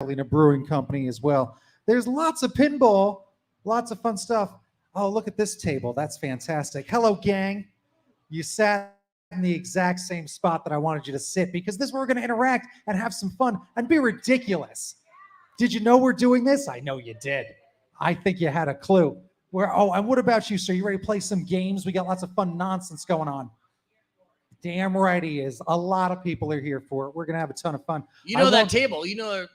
Catalina Brewing Company as well. There's lots of pinball, lots of fun stuff. Oh, look at this table. That's fantastic. Hello, gang. You sat in the exact same spot that I wanted you to sit because this is where we're going to interact and have some fun and be ridiculous. Did you know we're doing this? I know you did. I think you had a clue. And what about you, sir? You ready to play some games? We got lots of fun nonsense going on. Damn right he is. A lot of people are here for it. We're going to have a ton of fun. You know that table. You know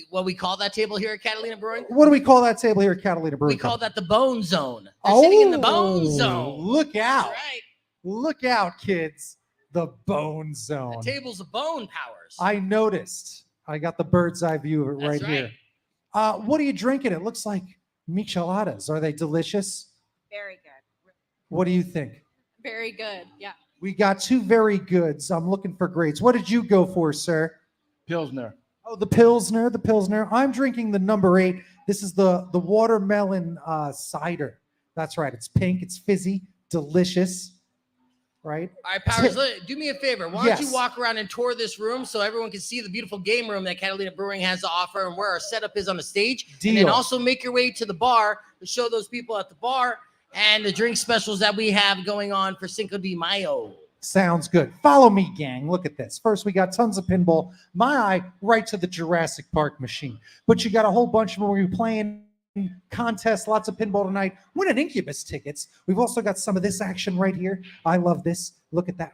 what we call that table here at Catalina Brewing? What do we call that table here at Catalina Brewing? We call that the Bone Zone. They're sitting in the Bone Zone. Look out. That's right. Look out, kids. The Bone Zone. The table's of bone powers. I noticed. I got the bird's eye view of it right here. What are you drinking? It looks like micheladas. Are they delicious? Very good. What do you think? Very good. Yeah. We got two very goods. I'm looking for grades. What did you go for, sir? Pilsner. Oh, the Pilsner, the Pilsner. I'm drinking the number 8. This is the watermelon cider. That's right. It's pink. It's fizzy. Delicious. Right? All right, Powers, do me a favor. Why don't you walk around and tour this room so everyone can see the beautiful game room that Catalina Brewing has to offer and where our setup is on the stage. Deal. And then also make your way to the bar to show those people at the bar and the drink specials that we have going on for Cinco de Mayo. Sounds good. Follow me, gang. Look at this. First, we got tons of pinball. My eye right to the Jurassic Park machine. But you got a whole bunch of them where you're playing contests, lots of pinball tonight. Winning Incubus tickets. We've also got some of this action right here. I love this. Look at that.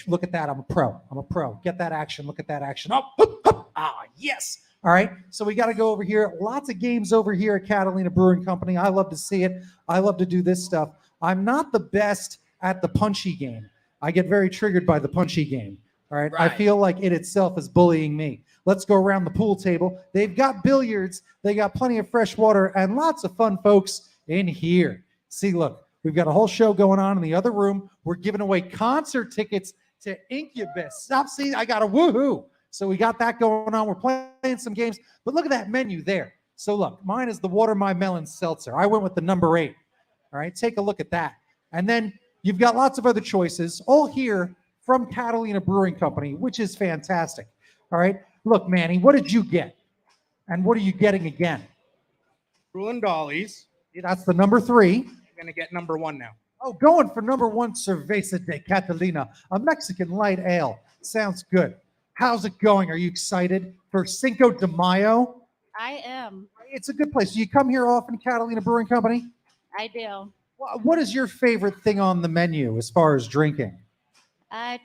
Look at that. I'm a pro. I'm a pro. Get that action. Look at that action. Oh, yes. All right. So we got to go over here. Lots of games over here at Catalina Brewing Company. I love to see it. I love to do this stuff. I'm not the best at the punchy game. I get very triggered by the punchy game. All right. I feel like it itself is bullying me. Let's go around the pool table. They've got billiards. They got plenty of fresh water and lots of fun folks in here. See, look, we've got a whole show going on in the other room. We're giving away concert tickets to Incubus. Stop, see, I got a woohoo. So we got that going on. We're playing some games, but look at that menu there. So look, mine is the Water My Melon Seltzer. I went with the number 8. All right, take a look at that. And then you've got lots of other choices, all here from Catalina Brewing Company, which is fantastic. All right, look, Manny, what did you get? And what are you getting again? Brewing Dollies. That's the number 3. You're going to get number 1 now. Oh, going for number 1, Cerveza de Catalina, a Mexican light ale. Sounds good. How's it going? Are you excited for Cinco de Mayo? I am. It's a good place. Do you come here often, Catalina Brewing Company? I do. What is your favorite thing on the menu as far as drinking?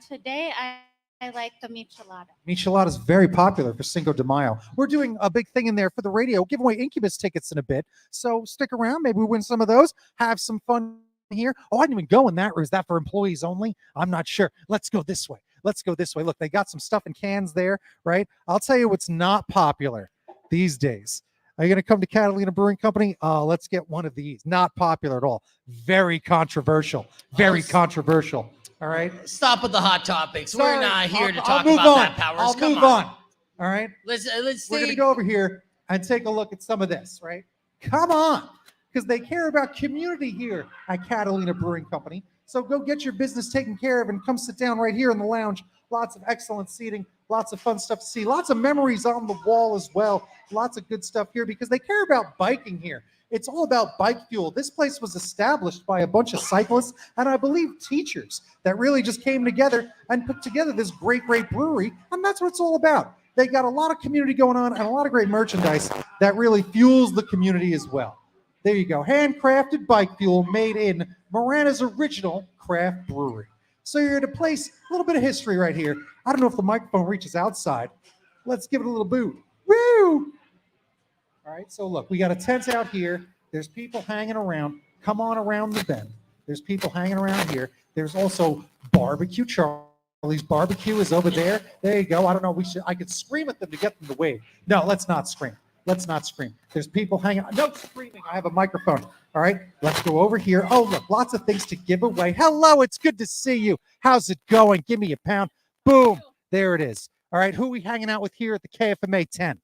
Today, I like the michelada. Michelada is very popular for Cinco de Mayo. We're doing a big thing in there for the radio, give away Incubus tickets in a bit. So stick around. Maybe we win some of those. Have some fun here. Oh, I didn't even go in that room. Is that for employees only? I'm not sure. Let's go this way. Let's go this way. Look, they got some stuff in cans there, right? I'll tell you what's not popular these days. Are you going to come to Catalina Brewing Company? Let's get one of these. Not popular at all. Very controversial. Very controversial. All right. Stop with the hot topics. Sorry. We're not here to talk move about on. that, Powers. I'll Come move on. All right. Let's We're going to go over here and take a look at some of this, right? Come on. Because they care about community here at Catalina Brewing Company. So go get your business taken care of and come sit down right here in the lounge. Lots of excellent seating, lots of fun stuff to see, lots of memories on the wall as well. Lots of good stuff here because they care about biking here. It's all about bike fuel. This place was established by a bunch of cyclists and I believe teachers that really just came together and put together this great brewery. And that's what it's all about. They got a lot of community going on and a lot of great merchandise that really fuels the community as well. There you go. Handcrafted bike fuel made in Marana's original craft brewery. So you're at a place, a little bit of history right here. I don't know if the microphone reaches outside. Let's give it a little boot. Woo! All right, so look, we got a tent out here. There's people hanging around. Come on around the bend. There's people hanging around here. There's also barbecue. Charly's barbecue is over there. There you go. I don't know. I could scream at them to get them to wave. No, let's not scream. Let's not scream. There's people hanging. No screaming. I have a microphone. All right. Let's go over here. Oh, look, lots of things to give away. Hello. It's good to see you. How's it going? Give me a pound. Boom. There it is. All right. Who are we hanging out with here at the KFMA 10?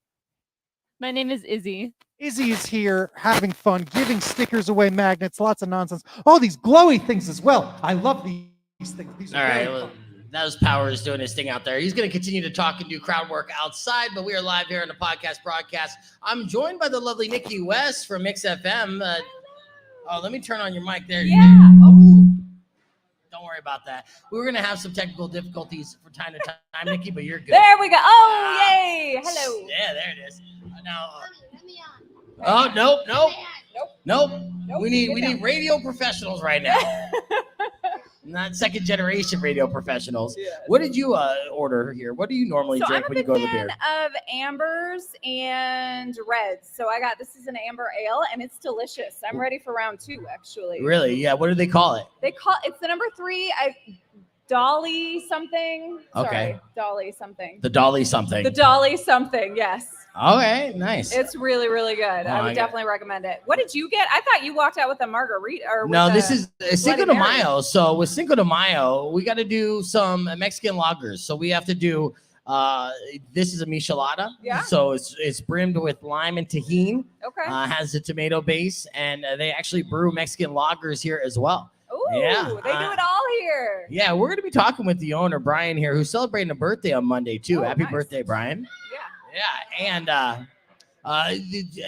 My name is Izzy. Izzy is here having fun, giving stickers away, magnets, lots of nonsense. Oh, these glowy things as well. I love these things. These are all right. very Well, fun. That was Powers doing his thing out there. He's going to continue to talk and do crowd work outside, but we are live here on the podcast broadcast. I'm joined by the lovely Nikki West from Mix FM. Let me turn on your mic there. Yeah. Oh, don't worry about that. We were going to have some technical difficulties from time to time, Nikki, but you're good. There we go. Oh, yay. Hello. Yeah, there it is. Now, oh, nope. We need radio professionals right now. Not second generation radio professionals. Yeah. What did you order here? What do you normally drink when you go to the beer? I'm a big fan of ambers and reds. So this is an amber ale and it's delicious. I'm ready for round 2 actually. Really? Yeah. What do they call it? It's the number 3. Dolly something. Okay. Sorry, Dolly something. The Dolly something. The Dolly something. Yes. Okay. Nice. It's really, really good. I would definitely recommend it. What did you get? I thought you walked out with a margarita. No, this is Cinco de Mayo. So with Cinco de Mayo, we got to do some Mexican lagers. So we have to do. This is a michelada. Yeah. So it's brimmed with lime and tahini. Okay. Has a tomato base, and they actually brew Mexican lagers here as well. Ooh, yeah, they do it all here. Yeah, we're gonna be talking with the owner, Brian, here, who's celebrating a birthday on Monday too. Happy birthday, Brian. Yeah, and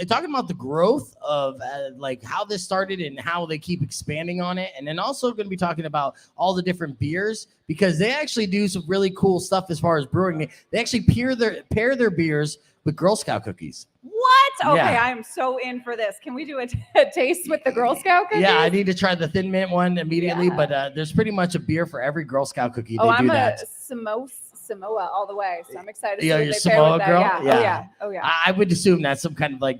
talking about the growth of like how this started and how they keep expanding on it, and then also going to be talking about all the different beers because they actually do some really cool stuff as far as brewing. They actually pair their beers with Girl Scout cookies. What? Okay, Yeah. I am so in for this. Can we do a taste with the Girl Scout cookies? Yeah, I need to try the Thin Mint one immediately, but there's pretty much a beer for every Girl Scout cookie. I'm a Samoa all the way, so I'm excited. Yeah, to you're see what they pair Samoa with that. girl? Yeah. Oh yeah. I would assume that's some kind of like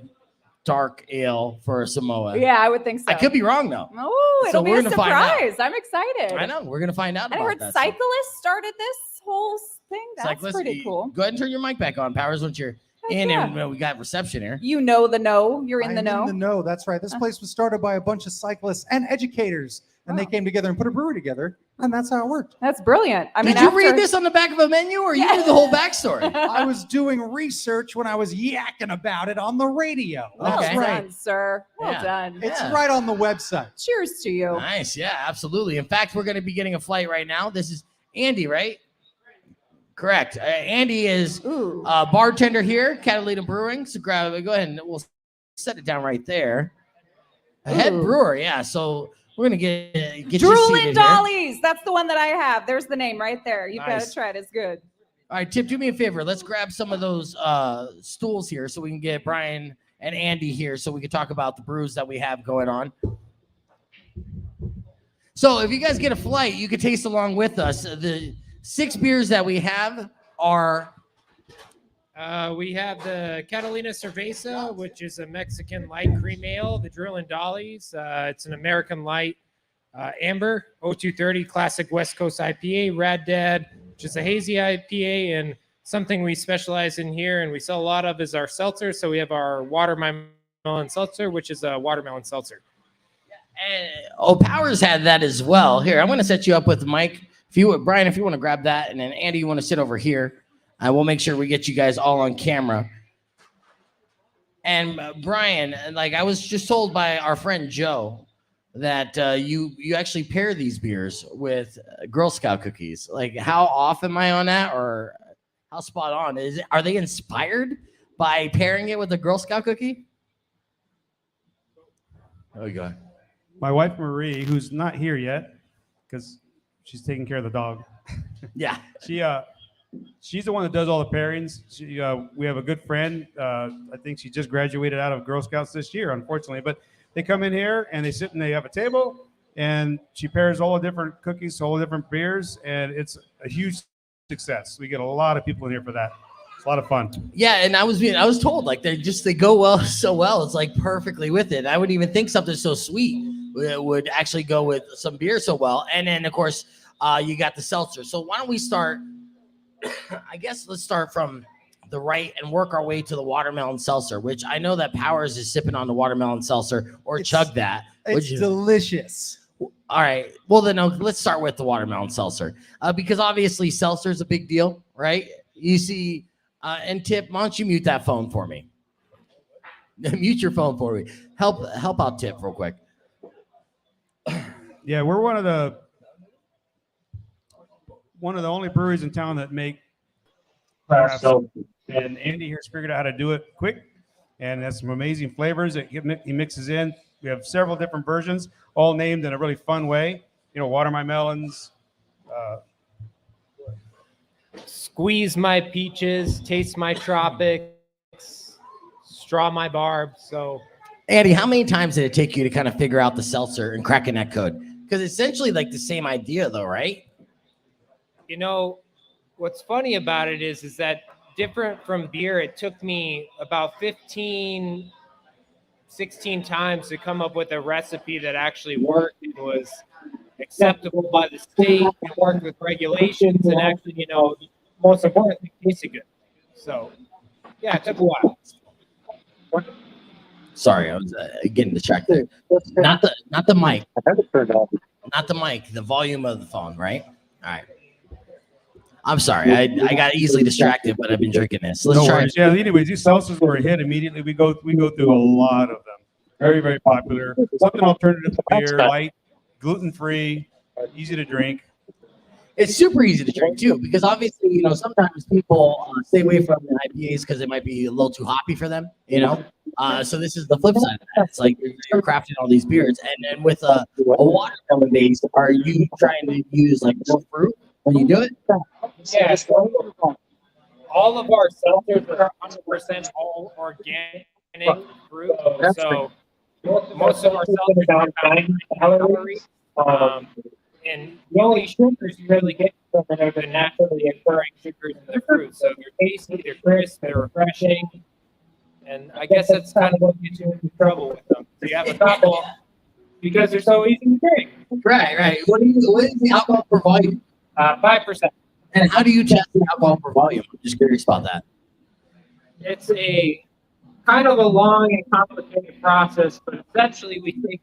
dark ale for Samoa. Yeah, I would think so. I could be wrong though. Oh, it'll be we're a gonna find out. surprise. I'm excited. I know. We're going to find out And I about heard that. cyclists started this whole thing. That's Cyclists, pretty cool. Go ahead and turn your mic back on, Powers, once you're in and we got reception here. You know the know. You're in the know. In the know. That's right. This place was started by a bunch of cyclists and educators, and they came together and put a brewery together, and that's how it worked. That's brilliant. Did you read this on the back of a menu, or you knew the whole backstory? I was doing research when I was yakking about it on the radio. Well That's right. done, sir. Well done. It's right on the website. Cheers to you. Nice. Yeah, absolutely. In fact, we're going to be getting a flight right now. This is Andy, right? Correct. Andy is a bartender here, Catalina Brewing. So go ahead and we'll set it down right there. A head brewer, yeah. So we're gonna get Drooling Dollies. That's the one that I have. There's the name right there. You've got to try it. It's good. All right, Tip, do me a favor. Let's grab some of those stools here so we can get Brian and Andy here so we can talk about the brews that we have going on. So if you guys get a flight, you can taste along with us. The 6 beers that we have are... we have the Catalina Cerveza, which is a Mexican light cream ale. The Drillin' Dollies, it's an American light amber, 0230 classic West Coast IPA. Rad Dad, which is a hazy IPA, and something we specialize in here and we sell a lot of is our seltzer. So we have our watermelon seltzer, which is a watermelon seltzer. And Powers had that as well. Here, I'm going to set you up with the mic. Brian, if you want to grab that, and then Andy, you want to sit over here. I will make sure we get you guys all on camera. And Brian, like I was just told by our friend Joe that you actually pair these beers with Girl Scout cookies. Like, how off am I on that, or how spot on is it? Are they inspired by pairing it with a Girl Scout cookie? There we go. My wife Marie, who's not here yet, because she's taking care of the dog. Yeah. She's the one that does all the pairings. We have a good friend. I think she just graduated out of Girl Scouts this year, unfortunately. But they come in here and they sit and they have a table, and she pairs all the different cookies, all the different beers, and it's a huge success. We get a lot of people in here for that. It's a lot of fun. Yeah, and I was told like they go well so well. It's like perfectly with it. I wouldn't even think something so sweet would actually go with some beer so well. And then of course you got the seltzer. So why don't we start? I guess let's start from the right and work our way to the watermelon seltzer, which I know that Powers is sipping on the watermelon seltzer or chug that. It's delicious. All right. Well, then let's start with the watermelon seltzer because obviously seltzer is a big deal, right? You see, and Tip, why don't you mute that phone for me? Mute your phone for me. Help out Tip real quick. Yeah, we're one of the one of the only breweries in town that make craft seltzer. And Andy here's figured out how to do it quick, and has some amazing flavors that he mixes in. We have several different versions, all named in a really fun way. You know, water my melons. Squeeze my peaches, taste my tropics, straw my barb. So Andy, how many times did it take you to kind of figure out the seltzer and cracking that code? Because essentially like the same idea though, right? you know, what's funny about it is that different from beer, it took me about 15, 16 times to come up with a recipe that actually worked and was acceptable by the state and worked with regulations and actually, you know, most importantly, tasted good. So, yeah, it took a while. Sorry, I was getting distracted. Not the mic. Not the mic. The volume of the phone, right? All right. I'm sorry. I got easily distracted, but I've been drinking this. Let's No try. worries. Yeah. Anyways, these seltzers were a hit immediately. We go through a lot of them. Very, very popular. Something alternative to beer, light, gluten-free, easy to drink. It's super easy to drink too, because obviously, you know, sometimes people stay away from the IPAs because it might be a little too hoppy for them, you know. So this is the flip side of that. It's like you're crafting all these beers, and then with a watermelon base, are you trying to use like real fruit when you do it? Yeah, so all of our seltzers are 100% all organic fruit. So most of our seltzers are about 9 calories. And the only sugars you really get from it are the naturally occurring sugars in the fruit. So they're tasty, they're crisp, they're refreshing. And I guess that's kind of what gets you into trouble with them. So you have a couple because they're so easy to drink. Right. What is the alcohol per volume? 5%. And how do you test the alcohol per volume? I'm just curious about that. It's a kind of a long and complicated process, but essentially we take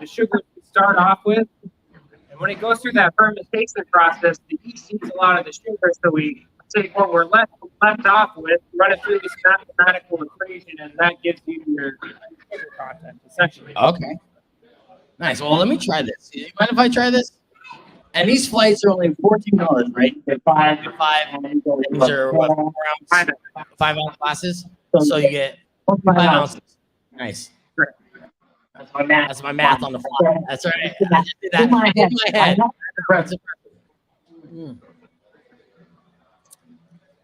the sugars we start off with, and when it goes through that fermentation process, the yeast eats a lot of the sugars, so we take what we're left off with, run it through this mathematical equation, and that gives you your sugar content, essentially. Okay. Nice. Well, let me try this. You mind if I try this? And these flights are only $14, right? They're five. These are what, 5-ounce glasses. So you get 5 ounces. Nice. That's my math on the fly. That's right. I just did that in my head.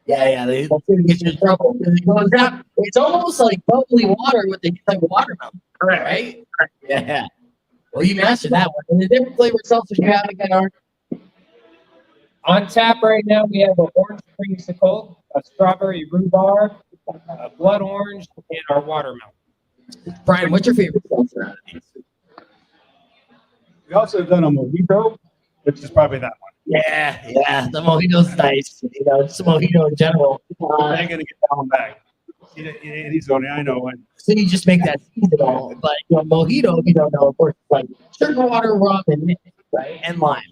Yeah. They get you in trouble. It's almost like bubbly water with the type of watermelon. Right? Yeah. Well, you mastered that one. And the different flavored seltzers you have again are? On tap right now, we have an orange creamsicle, a strawberry rhubarb, a blood orange, and our watermelon. Brian, what's your favorite seltzer out of these? We also have done a mojito, which is probably that one. Yeah. The mojito's nice. You know, it's a mojito in general. I ain't gonna get that one back. He's going. I know when. So you just make that seasonal, but you know, mojito, if you don't know, of course, it's like sugar, water, rum, and mint, right, and lime,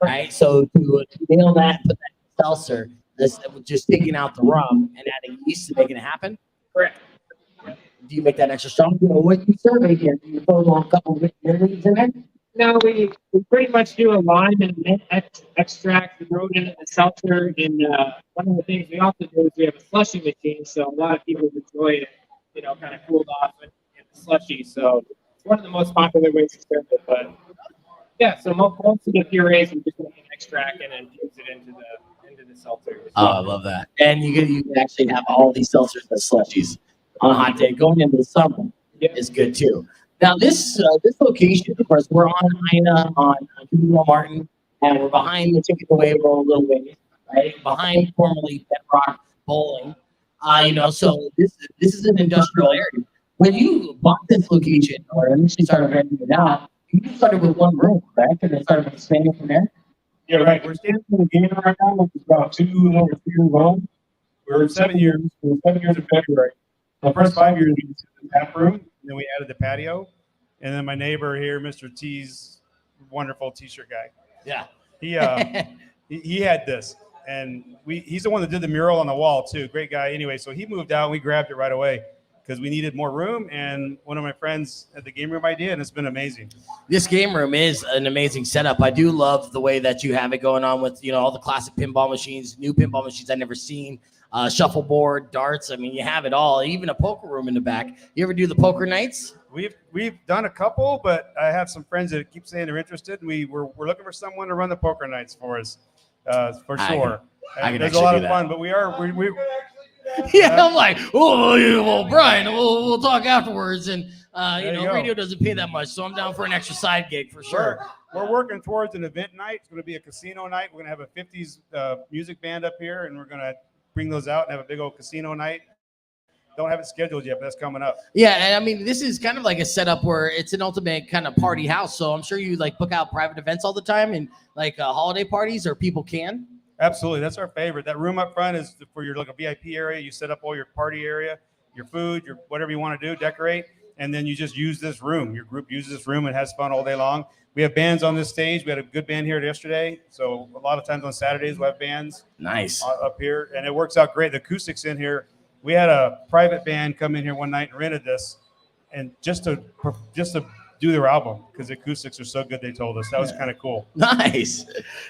right. So to nail that, put that in seltzer, that's just taking out the rum and adding yeast to making it happen. Correct. Do you make that extra strong? You know, what you survey here? Do you throw a couple of leaves in there? No, we pretty much do a lime and mint extract throw it into the seltzer. And one of the things we also do is we have a slushy machine, so a lot of people enjoy it, you know, kind of cooled off in the slushy. So it's one of the most popular ways to serve it. But yeah, so most of the purees we just make an extract and infuse it into the seltzer. Oh, I love that. And you can actually have all these seltzers as slushies on a hot day. Going into the summer is good too. Now this location, of course, we're on Ina on Camilo Martin, and we're behind the Ticket Away Roll a little ways, right? Behind formerly Bedrock Bowling. You know, so this is an industrial area. When you bought this location or initially started renting it out, you started with one room, correct? And then started expanding from there. Yeah, right. We're standing in the game right now, which is about 2 years old. We're 7 years. We're 7 years in February. The first 5 years we used the tap room, and then we added the patio. And then my neighbor here, Mr. T's, wonderful T-shirt guy. Yeah. He had this, and he's the one that did the mural on the wall too. Great guy. Anyway, so he moved out. And we grabbed it right away, because we needed more room. And one of my friends had the game room idea, and it's been amazing. This game room is an amazing setup. I do love the way that you have it going on with, all the classic pinball machines, new pinball machines I've never seen, shuffleboard, darts. I mean, you have it all, even a poker room in the back. You ever do the poker nights? We've done a couple, but I have some friends that keep saying they're interested. And we're looking for someone to run the poker nights for us, for sure. I can There's a lot actually of do fun, but we Yeah, I'm like, oh, yeah, well, Brian, we'll talk afterwards. And, There you go. radio doesn't pay that much, so I'm down for an extra side gig for sure. We're working towards an event night. It's going to be a casino night. We're going to have a 50s music band up here, and we're going to bring those out and have a big old casino night. Don't have it scheduled yet, but that's coming up. Yeah, and I mean, this is kind of like a setup where it's an ultimate kind of party house. So I'm sure you like book out private events all the time and like holiday parties, or people can. Absolutely. That's our favorite. That room up front is for your like a VIP area. You set up all your party area, your food, your whatever you want to do, decorate, and then you just use this room. Your group uses this room and has fun all day long. We have bands on this stage. We had a good band here yesterday. So a lot of times on Saturdays we have bands Nice. up here, and it works out great. The acoustics in here. We had a private band come in here one night and rented this, and just to do their album because the acoustics are so good. They told us that was kind of cool. Nice.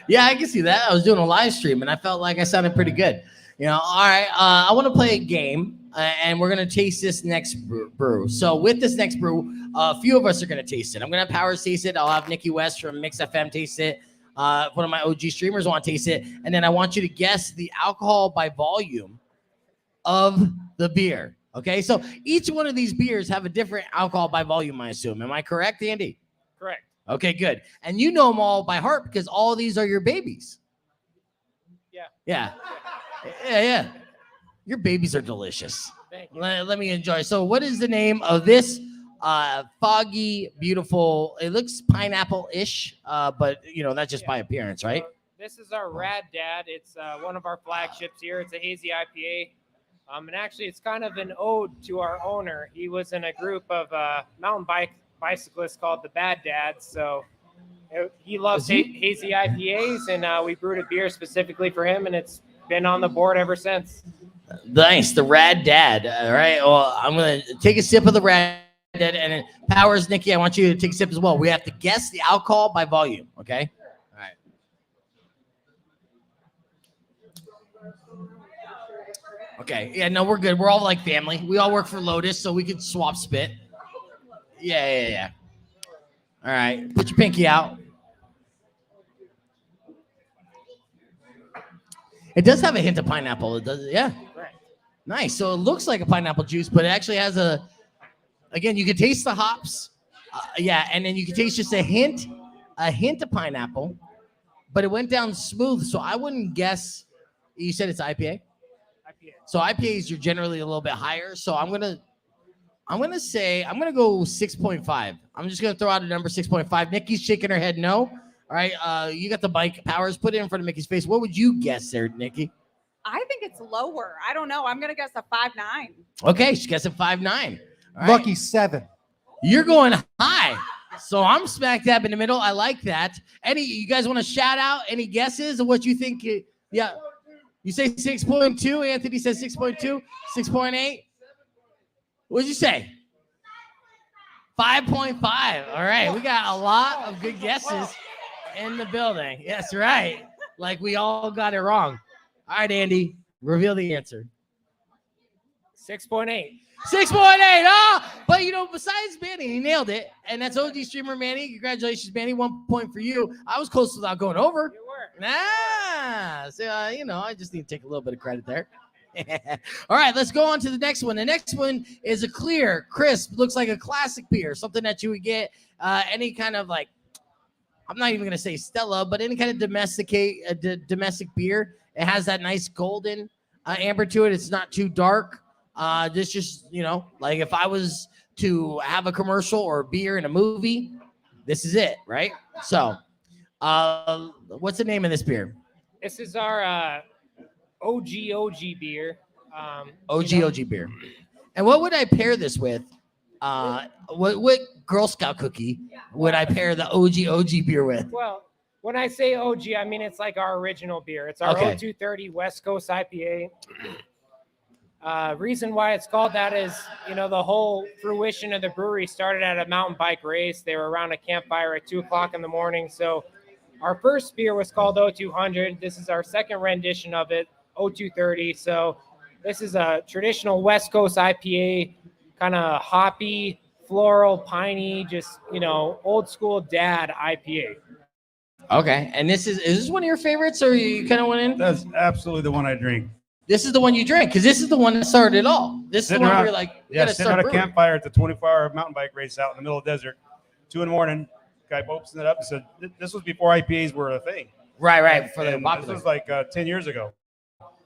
Yeah, I can see that. I was doing a live stream and I felt like I sounded pretty good. All right. I want to play a game and we're going to taste this next brew. So with this next brew, a few of us are going to taste it. I'm going to have Powers taste it. I'll have Nikki West from Mix FM taste it. One of my OG streamers want to taste it. And then I want you to guess the alcohol by volume of the beer. Okay, so each one of these beers have a different alcohol by volume, I assume. Am I correct, Andy? Correct. Okay, good. And you know them all by heart because all of these are your babies. Yeah. Your babies are delicious. Thank you. Let me enjoy. So what is the name of this foggy, beautiful, it looks pineapple-ish, but, that's just by appearance, right? This is our Rad Dad. It's one of our flagships here. It's a hazy IPA. And actually, it's kind of an ode to our owner. He was in a group of mountain bicyclists called the Bad Dads. So he loves hazy IPAs, and we brewed a beer specifically for him, and it's been on the board ever since. Nice, the Rad Dad. All right, well, I'm going to take a sip of the Rad Dad, and then Powers, Nikki, I want you to take a sip as well. We have to guess the alcohol by volume, okay? All right. Okay, yeah, no, we're good. We're all like family. We all work for Lotus, so we could swap spit. Yeah. All right, put your pinky out. It does have a hint of pineapple. It does, yeah. Right. Nice. So it looks like a pineapple juice, but it actually has again, you can taste the hops. And then you can taste just a hint of pineapple, but it went down smooth. So I wouldn't guess, you said it's IPA? So IPAs are generally a little bit higher. So I'm gonna go 6.5. I'm just gonna throw out a number 6.5. Nikki's shaking her head no. All right, you got the mic. Powers, put it in front of Nikki's face. What would you guess there, Nikki? I think it's lower. I don't know. I'm gonna guess a 5.9. Okay, she's guessing 5.9. All right. Lucky 7. You're going high. So I'm smack dab in the middle. I like that. You guys want to shout out any guesses of what you think? Yeah. You say 6.2. Anthony says 6.2, 6.8. What'd you say? 5.5. All right. We got a lot of good guesses in the building. Yes, right. Like we all got it wrong. All right, Andy, reveal the answer. 6.8. 6.8. Oh, but besides Manny, he nailed it. And that's OG streamer Manny. Congratulations, Manny. 1 point for you. I was close without going over. You were. So, I just need to take a little bit of credit there. All right, let's go on to the next one. The next one is a clear, crisp, looks like a classic beer, something that you would get any kind of like, I'm not even going to say Stella, but any kind of domestic beer. It has that nice golden amber to it. It's not too dark. This just, like if I was to have a commercial or a beer in a movie, this is it, right? So, what's the name of this beer? This is our OG beer. OG beer. And what would I pair this with? What Girl Scout cookie would I pair the OG beer with? Well, when I say OG, I mean it's like our original beer. It's our Okay. 0230 West Coast IPA. Reason why it's called that is, the whole fruition of the brewery started at a mountain bike race. They were around a campfire at 2:00 in the morning. So our first beer was called O200. This is our second rendition of it, O230. So this is a traditional West Coast IPA, kind of hoppy, floral, piney, just, old school dad IPA. Okay. And is this one of your favorites, or you kind of went in? That's absolutely the one I drink. This is the one you drink, because this is the one that started it all. This is the Sitting one around- where you're like, you Yeah, gotta sitting start at a brewing. campfire at the 24-hour mountain bike race out in the middle of the desert, 2 a.m. Guy opens it up and said, "This was before IPAs were a thing." Right. For the And popular. this was like 10 years ago.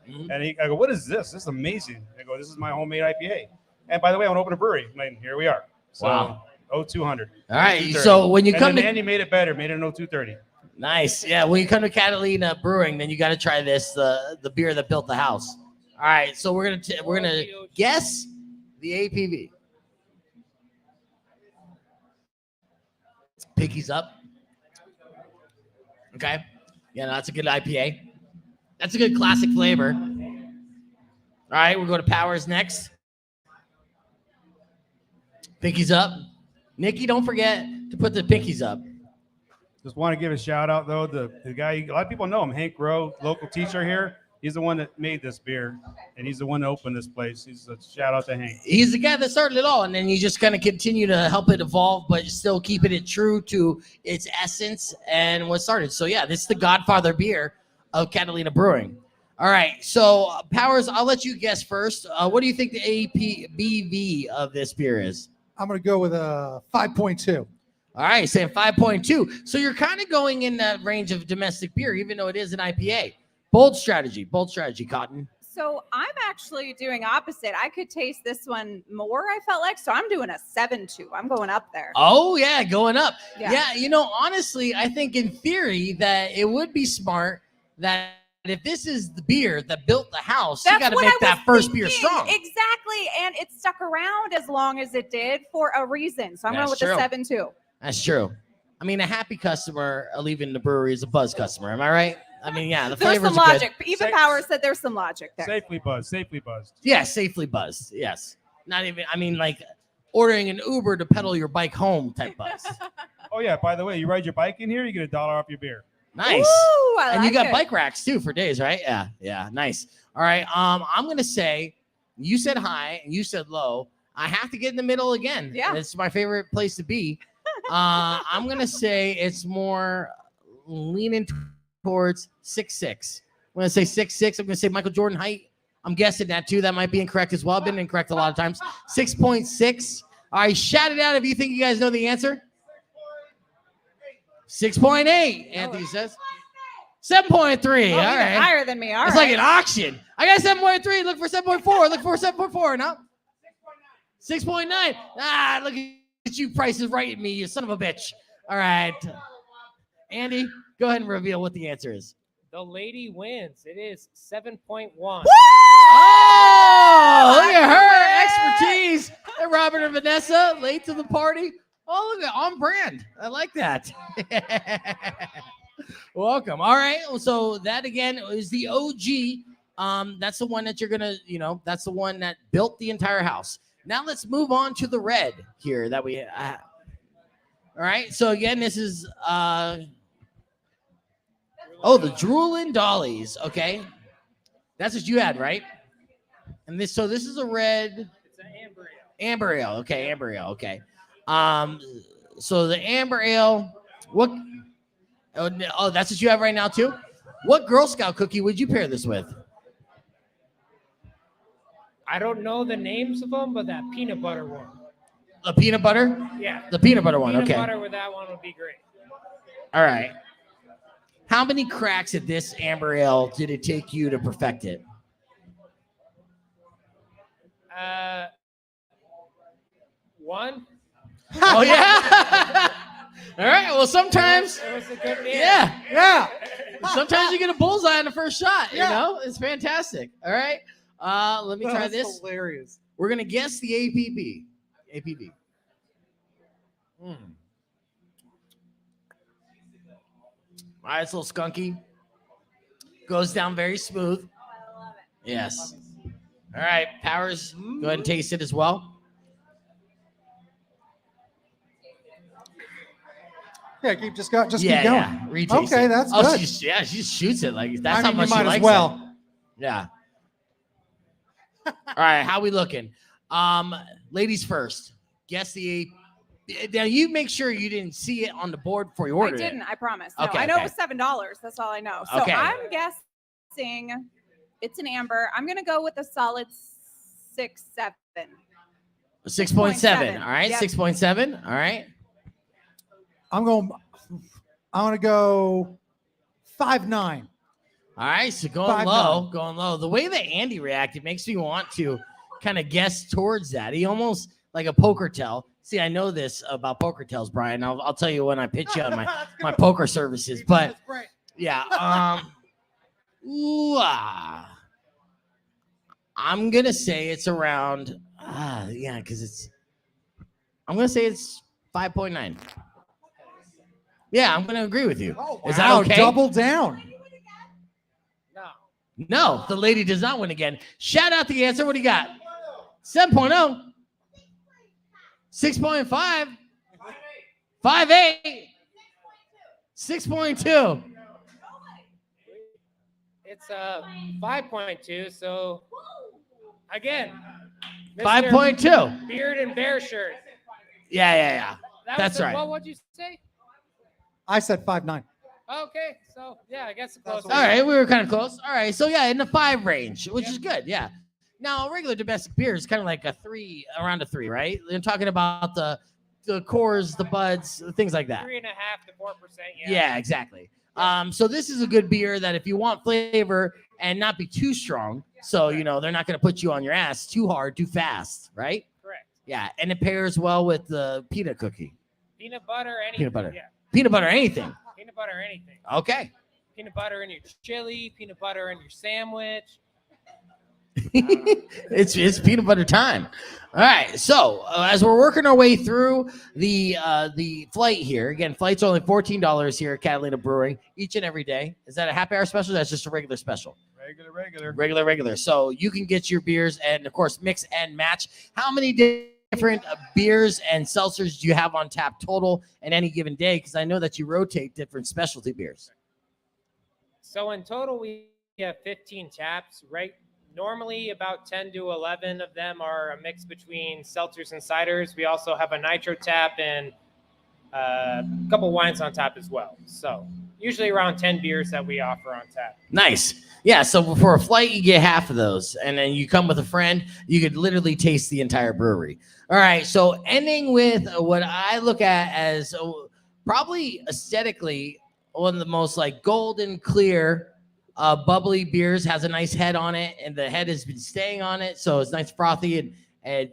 Mhm. And I go, "What is this? This is amazing." I go, "This is my homemade IPA." And by the way, I want to open a brewery. And here we are. So, Wow. O200. All right. 230. So when you And come then to Andy made it better, made it an O230. nice, yeah. When you come to Catalina Brewing, then you got to try this, the beer that built the house. All right. So we're gonna guess the APV. Pinkies up. Okay. Yeah, no, that's a good IPA. That's a good classic flavor. All right, we'll go to Powers next. Pinkies up. Nikki, don't forget to put the pinkies up. Just want to give a shout out though. The guy, a lot of people know him, Hank Rowe, local teacher here. He's the one that made this beer, and he's the one that opened this place. He's a shout out to Hank. He's the guy that started it all, and then you just kind of continue to help it evolve, but still keeping it true to its essence and what started. So yeah, this is the Godfather beer of Catalina Brewing. All right, so Powers, I'll let you guess first. What do you think the ABV of this beer is? I'm going to go with a 5.2. All right, saying 5.2. So you're kind of going in that range of domestic beer, even though it is an IPA. Bold strategy, Cotton. So I'm actually doing opposite. I could taste this one more, I felt like. So I'm doing a 7.2. I'm going up there. Oh, yeah, going up. Yeah. Yeah, honestly, I think in theory that it would be smart that if this is the beer that built the house, you got to what make I that was first beer thinking. strong. Exactly. And it stuck around as long as it did for a reason. So I'm going That's with true. the 7.2. That's true. I mean, a happy customer leaving the brewery is a buzz customer. Am I right? I mean, yeah, the There's flavors some are logic. good. Even Safe- Power said there's some logic there. Safely buzzed. Yeah, safely buzzed. Yes. Not even, I mean, like ordering an Uber to pedal your bike home type buzz. Oh yeah, by the way, you ride your bike in here, you get $1 off your beer. Nice. Ooh, I And like you got it. bike racks too for days, right? Yeah, nice. All right. I'm gonna say you said high and you said low. I have to get in the middle again. Yeah. It's my favorite place to be. I'm gonna say it's more leaning towards 6'6". I'm gonna say 6'6". I'm gonna say Michael Jordan height. I'm guessing that too. That might be incorrect as well. I've been incorrect a lot of times. 6.6. All right, shout it out if you think you guys know the answer. 6.8, Anthony says. 7.3. Oh, All even right. higher than me. All It's right. like an auction. I got 7.3. Look for 7.4. Look for 7.4. No. 6.9. Ah, look at you. Price is right at me, you son of a bitch. All right. Andy, go ahead and reveal what the answer is. The lady wins. It is 7.1. Oh, look at her expertise. And Robert and Vanessa, late to the party. Oh, look at on brand. I like that. Welcome. All right. So that again is the OG. That's the one that you're gonna, that's the one that built the entire house. Now let's move on to the red here that we have. All right. So again, this is the Droolin' Dollies. Okay. That's what you had, right? And this is a red. It's an amber ale. Amber ale. Okay, amber ale. Okay. So the amber ale, what? Oh, that's what you have right now too? What Girl Scout cookie would you pair this with? I don't know the names of them, but that peanut butter one. The peanut butter? Yeah. The peanut butter one. Peanut Okay. butter with that one would be great. All right. How many cracks at this amber ale did it take you to perfect it? One. Oh yeah. All right. Well, sometimes, It was a good meal. yeah. Sometimes you get a bullseye on the first shot. Yeah. It's fantastic. All right. Let me try That's this. hilarious. We're gonna guess the APV. All right, it's a little skunky. Goes down very smooth. Yes. All right, Powers, go ahead and taste it as well. Yeah, just keep going. Yeah. Retaste Okay, it. that's oh, good. she just shoots it like that's I how mean, much you she might as likes well. it. Yeah. All right, how we looking? Ladies first. Guess the. Now you make sure you didn't see it on the board before you I ordered didn't. it. I promise. No, Okay, I know okay. it was $7. That's all I know. So Okay. I'm guessing it's an amber. I'm gonna go with a solid 6.7. 6.7. All right, Yep. 6.7. All right. I'm going to go 5.9. All right, so going 5.9. low, going low. The way that Andy reacted makes me want to kind of guess towards that. He almost like a poker tell. See, I know this about poker tells, Brian. I'll tell you when I pitch you on my poker services. But That's great. yeah, I'm gonna say it's around. Yeah, because I'm gonna say it's 5.9. Yeah, I'm gonna agree with you. Oh, Is that wow, okay? Double down. No, the lady does not win again. Shout out the answer. What do you got? 7.0. 6.5. 5.8. 6.2. It's 5.2. So again, Mr. 5.2. Beard and bear shirt. Yeah. That That's was right. What would you say? I said 5.9. Okay, so yeah, I guess it's close. All right, we were kind of close. All right, so yeah, in the 5 range, which is good. Yeah. Now, regular domestic beer is kind of like a 3, around a 3, right? You're talking about the cores, the buds, things like that. 3.5 to 4%. Yeah, exactly. So this is a good beer that if you want flavor and not be too strong, so they're not going to put you on your ass too hard, too fast, right? Correct. Yeah, and it pairs well with the peanut cookie. Peanut butter, anything. Peanut butter. Yeah. Peanut butter, anything. Peanut butter, anything. Okay. Peanut butter in your chili, peanut butter in your sandwich. It's peanut butter time. All right. So as we're working our way through the flight here, again, flight's only $14 here at Catalina Brewing each and every day. Is that a happy hour special? That's just a regular special. Regular. So you can get your beers and of course mix and match. How many different beers and seltzers do you have on tap total in any given day? Because I know that you rotate different specialty beers. So in total, we have 15 taps, right? Normally about 10 to 11 of them are a mix between seltzers and ciders. We also have a nitro tap and a couple wines on tap as well. So usually around 10 beers that we offer on tap. Nice. Yeah, so for a flight, you get half of those. And then you come with a friend, you could literally taste the entire brewery. All right, so ending with what I look at as probably aesthetically one of the most like golden clear bubbly beers, has a nice head on it, and the head has been staying on it, so it's nice frothy, and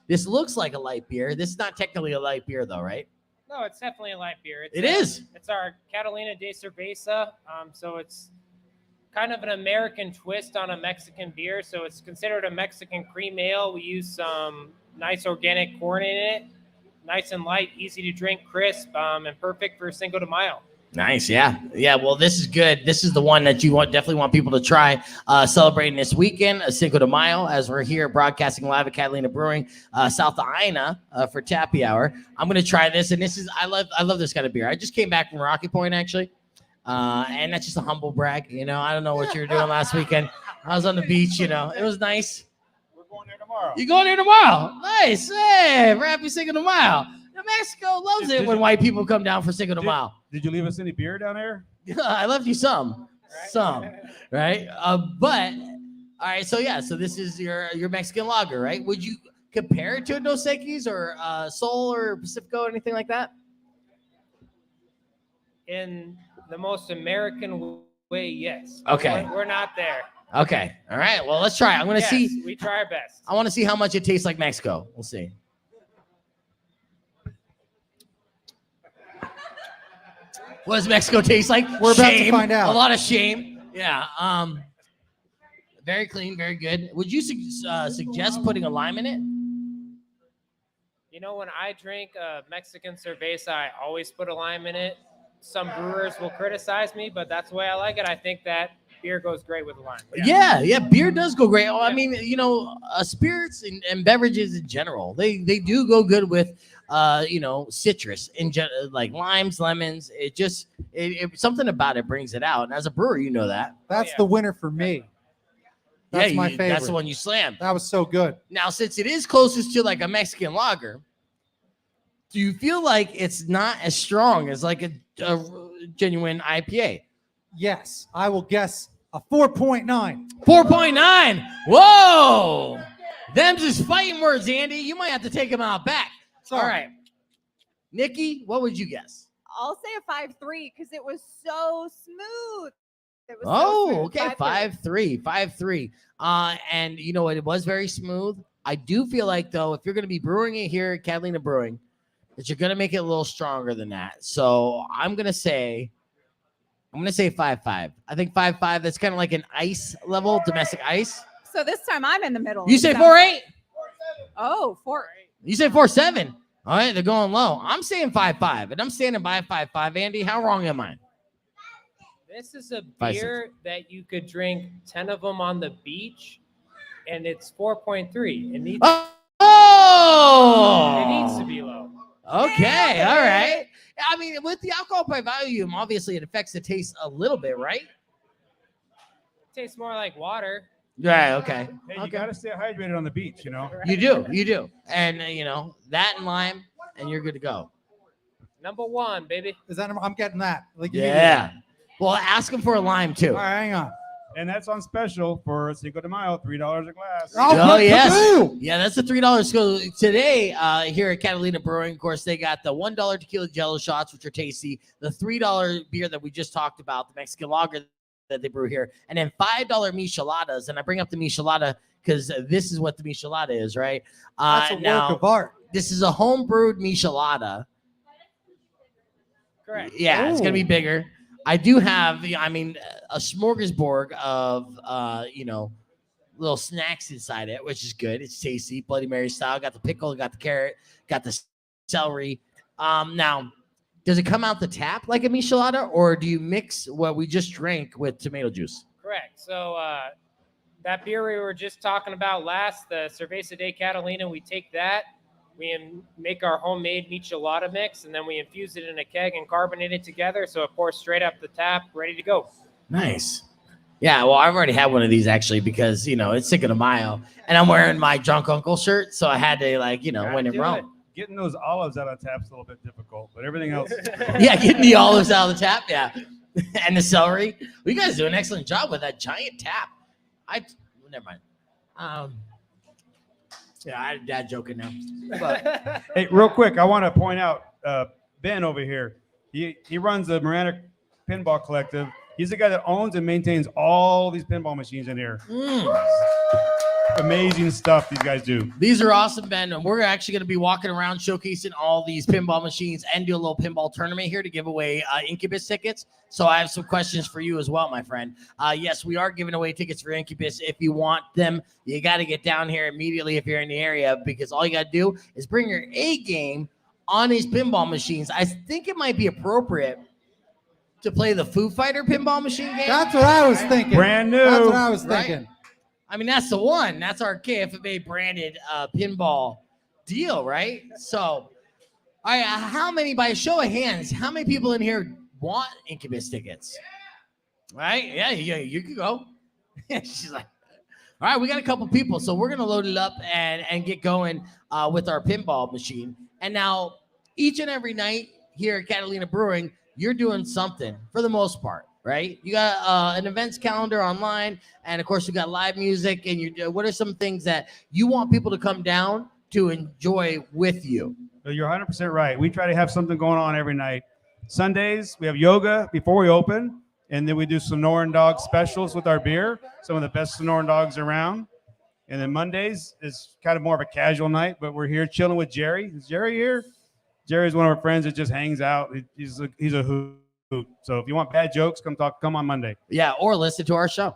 this looks like a light beer. This is not technically a light beer though, right? No, it's definitely a light beer. It is. It's our Catalina de Cerveza. So it's kind of an American twist on a Mexican beer. So it's considered a Mexican cream ale. We use some nice organic corn in it. Nice and light, easy to drink, crisp, and perfect for Cinco de Mayo. Nice, yeah. Well, this is good. This is the one that you definitely want people to try celebrating this weekend, Cinco de Mayo, as we're here broadcasting live at Catalina Brewing, South Ina for Tappy Hour. I'm gonna try this, and this is I love this kind of beer. I just came back from Rocky Point actually, and that's just a humble brag. I don't know what you were doing last weekend. I was on the beach. It was nice. We're going there tomorrow. You going there tomorrow? Nice. Hey, happy Cinco de Mayo. Mexico loves it when white people come down for Cinco de Mayo. Did you leave us any beer down there? I left you some, right? But all right, so this is your Mexican lager, right? Would you compare it to a Dos Equis or Sol or Pacifico or anything like that? In the most American way, yes. Okay. We're not there. Okay, all right. Well, let's try. I'm gonna see. We try our best. I want to see how much it tastes like Mexico. We'll see. What does Mexico taste like? We're about to find out. A lot of shame. Yeah. Very clean, very good. Would you suggest putting a lime in it? When I drink a Mexican cerveza, I always put a lime in it. Some brewers will criticize me, but that's the way I like it. I think that beer goes great with lime. Yeah, beer does go great. I mean, spirits and beverages in general, they do go good with citrus like limes, lemons. It something about it brings it out. And as a brewer, you know that. That's the winner for me. That's my favorite. That's the one you slammed. That was so good. Now, since it is closest to like a Mexican lager, do you feel like it's not as strong as like a genuine IPA? Yes, I will guess a 4.9. 4.9. Whoa! Them's just fighting words, Andy. You might have to take them out back. Sorry. All right. Nikki, what would you guess? I'll say a 5.3 because it was so smooth. It was Oh, so smooth. okay. 5.3. 5.3. And you know what? It was very smooth. I do feel like, though, if you're going to be brewing it here at Catalina Brewing, that you're going to make it a little stronger than that. So I'm going to say 5.5. I think 5.5, that's kind of like an ice level, domestic ice. So this time I'm in the middle. You say 4.8? Oh, 4.8. You say 4.7. All right, they're going low. I'm saying 5.5, and I'm standing by 5.5. Andy, how wrong am I? This is a 5.6. beer that you could drink 10 of them on the beach, and it's 4.3. It needs to be low. Okay, all right. I mean, with the alcohol by volume, obviously it affects the taste a little bit, right? It tastes more like water. Right, okay. Hey, you got to stay hydrated on the beach, you know? You do. And, that and lime, and you're good to go. Number one, baby. Is that? I'm getting that. Like Yeah. Well, ask them for a lime, too. All right, hang on. And that's on special for Cinco de Mayo, $3 a glass. Oh, yes. taboo. Yeah, that's the $3. So today, here at Catalina Brewing, of course, they got the $1 tequila Jell-O shots, which are tasty. The $3 beer that we just talked about, the Mexican lager that they brew here, and then $5 micheladas. And I bring up the michelada because this is what the michelada is, right? That's a now, work of art. this is a home brewed michelada. Correct. Yeah, it's gonna be bigger. I do have, a smorgasbord of, little snacks inside it, which is good. It's tasty, Bloody Mary style. Got the pickle, got the carrot, got the celery. Now, does it come out the tap like a michelada, or do you mix what we just drank with tomato juice? Correct. So that beer we were just talking about last, the Cerveza de Catalina, we take that, we make our homemade michelada mix, and then we infuse it in a keg and carbonate it together, so it pours straight up the tap, ready to go. Nice. Yeah, well, I've already had one of these actually because, it's Cinco de Mayo, and I'm wearing my drunk uncle shirt, so I had to, when in Rome. Getting those olives out of tap's a little bit difficult, but everything else. Yeah, getting the olives out of the tap, yeah. And the celery. Well, you guys do an excellent job with that giant tap. Never mind. I had dad joking now. But Hey, real quick, I want to point out Ben over here. He runs the Miranda Pinball Collective. He's the guy that owns and maintains all these pinball machines in here. Amazing stuff these guys do. these are awesome, Ben. And we're actually going to be walking around showcasing all these pinball machines and do a little pinball tournament here to give away Incubus tickets. So I have some questions for you as well, my friend. Yes, we are giving away tickets for Incubus. If you want them, you got to get down here immediately if you're in the area, because all you got to do is bring your A game on these pinball machines. I think it might be appropriate to play the Foo Fighter pinball machine game. That's what I was thinking. Brand new. That's what I was Right? thinking. I mean, that's the one. That's our KFMA branded pinball deal, right? So, all right, how many, by a show of hands, how many people in here want Incubus tickets? Right? Yeah, you can go. She's like, all right, we got a couple people, so we're going to load it up and get going with our pinball machine. And now, each and every night here at Catalina Brewing, you're doing something for the most part. Right? You got an events calendar online, and of course you got live music. And what are some things that you want people to come down to enjoy with you? You're 100% right. We try to have something going on every night. Sundays, we have yoga before we open, and then we do Sonoran Dog specials with our beer, some of the best Sonoran Dogs around. And then Mondays is kind of more of a casual night, but we're here chilling with Jerry. Is Jerry here? Jerry's one of our friends that just hangs out. He's a hoot. So if you want bad jokes, come on Monday. Yeah, or listen to our show.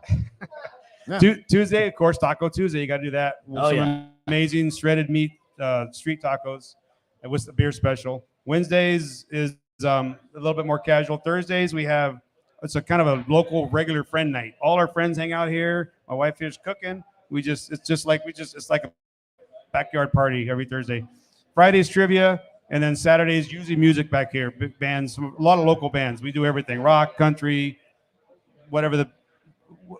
Yeah. Tuesday, of course, Taco Tuesday. You got to do that. Amazing shredded meat street tacos and with the beer special. Wednesdays is a little bit more casual. Thursdays we have it's a kind of a local regular friend night. All our friends hang out here. My wife here's cooking. It's like a backyard party every Thursday. Friday's trivia, and then Saturdays usually music back here. Big bands, a lot of local bands. We do everything: rock, country, whatever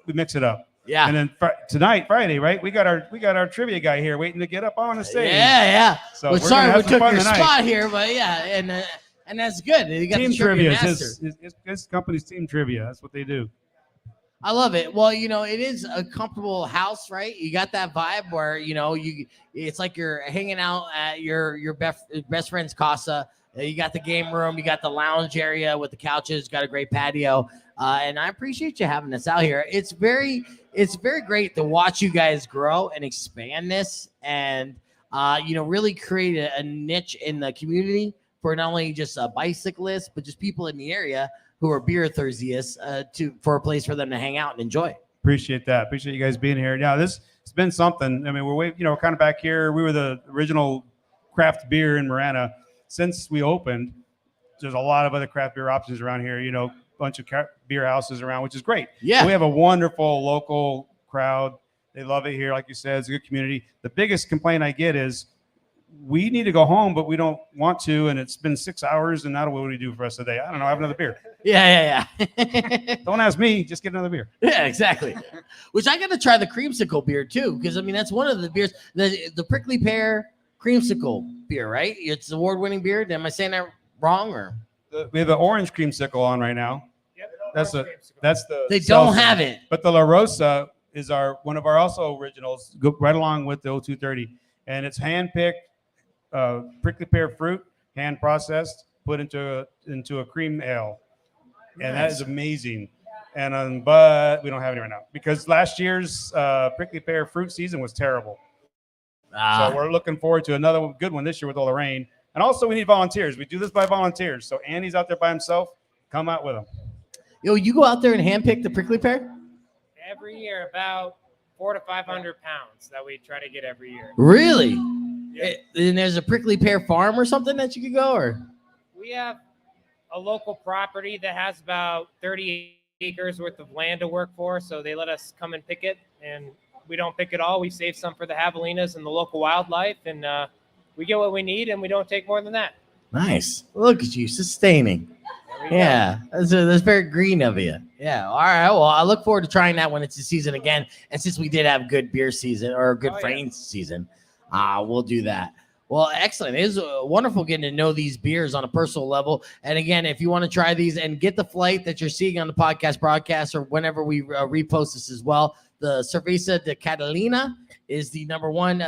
we mix it up. Yeah. And then tonight, Friday, right? We got our trivia guy here waiting to get up on the stage. Yeah. So Well, we're sorry gonna we have some took fun your tonight. spot here, but yeah, and that's good. You got Team the trivia Trivia. master. His company's Team Trivia. That's what they do. I love it. Well, it is a comfortable house, right? You got that vibe where it's like you're hanging out at your best friend's casa. You got the game room, you got the lounge area with the couches, got a great patio, and I appreciate you having us out here. It's very great to watch you guys grow and expand this, and really create a niche in the community for not only just bicyclists but just people in the area who are beer enthusiasts for a place for them to hang out and enjoy. Appreciate that. Appreciate you guys being here. Yeah, it's been something. I mean, we're kind of back here. We were the original craft beer in Marana. Since we opened, there's a lot of other craft beer options around here. A bunch of beer houses around, which is great. Yeah. We have a wonderful local crowd. They love it here. Like you said, it's a good community. The biggest complaint I get is we need to go home, but we don't want to. And it's been 6 hours. And now what do we do for the rest of the day? I don't know. Have another beer. Yeah. Don't ask me. Just get another beer. Yeah, exactly. Which I got to try the creamsicle beer too, because that's one of the beers, the prickly pear creamsicle beer, right? It's award-winning beer. Am I saying that wrong or? We have an orange creamsicle on right now. Yep. That's the. They don't seltzer. have it. But the La Rosa is one of our also originals, go right along with the 0230, and it's hand-picked prickly pear fruit, hand processed, put into a cream ale, and that is amazing. And but we don't have any right now because last year's prickly pear fruit season was terrible. So we're looking forward to another good one this year with all the rain. And also we need volunteers. We do this by volunteers. So Andy's out there by himself. Come out with him. You go out there and handpick the prickly pear? Every year, about 400 to 500 pounds that we try to get every year. Really? Yeah. And there's a prickly pear farm or something that you could go, or? We have a local property that has about 30 acres worth of land to work for, so they let us come and pick it, and we don't pick it all. We save some for the javelinas and the local wildlife, and we get what we need, and we don't take more than that. Nice. Look at you, sustaining. Yeah, that's very green of you. Yeah. All right. Well, I look forward to trying that when it's the season again. And since we did have good beer season or good frame season, we'll do that. Well, excellent. It is wonderful getting to know these beers on a personal level. And again, if you want to try these and get the flight that you're seeing on the podcast broadcast or whenever we repost this as well, the Cerveza de Catalina is the number one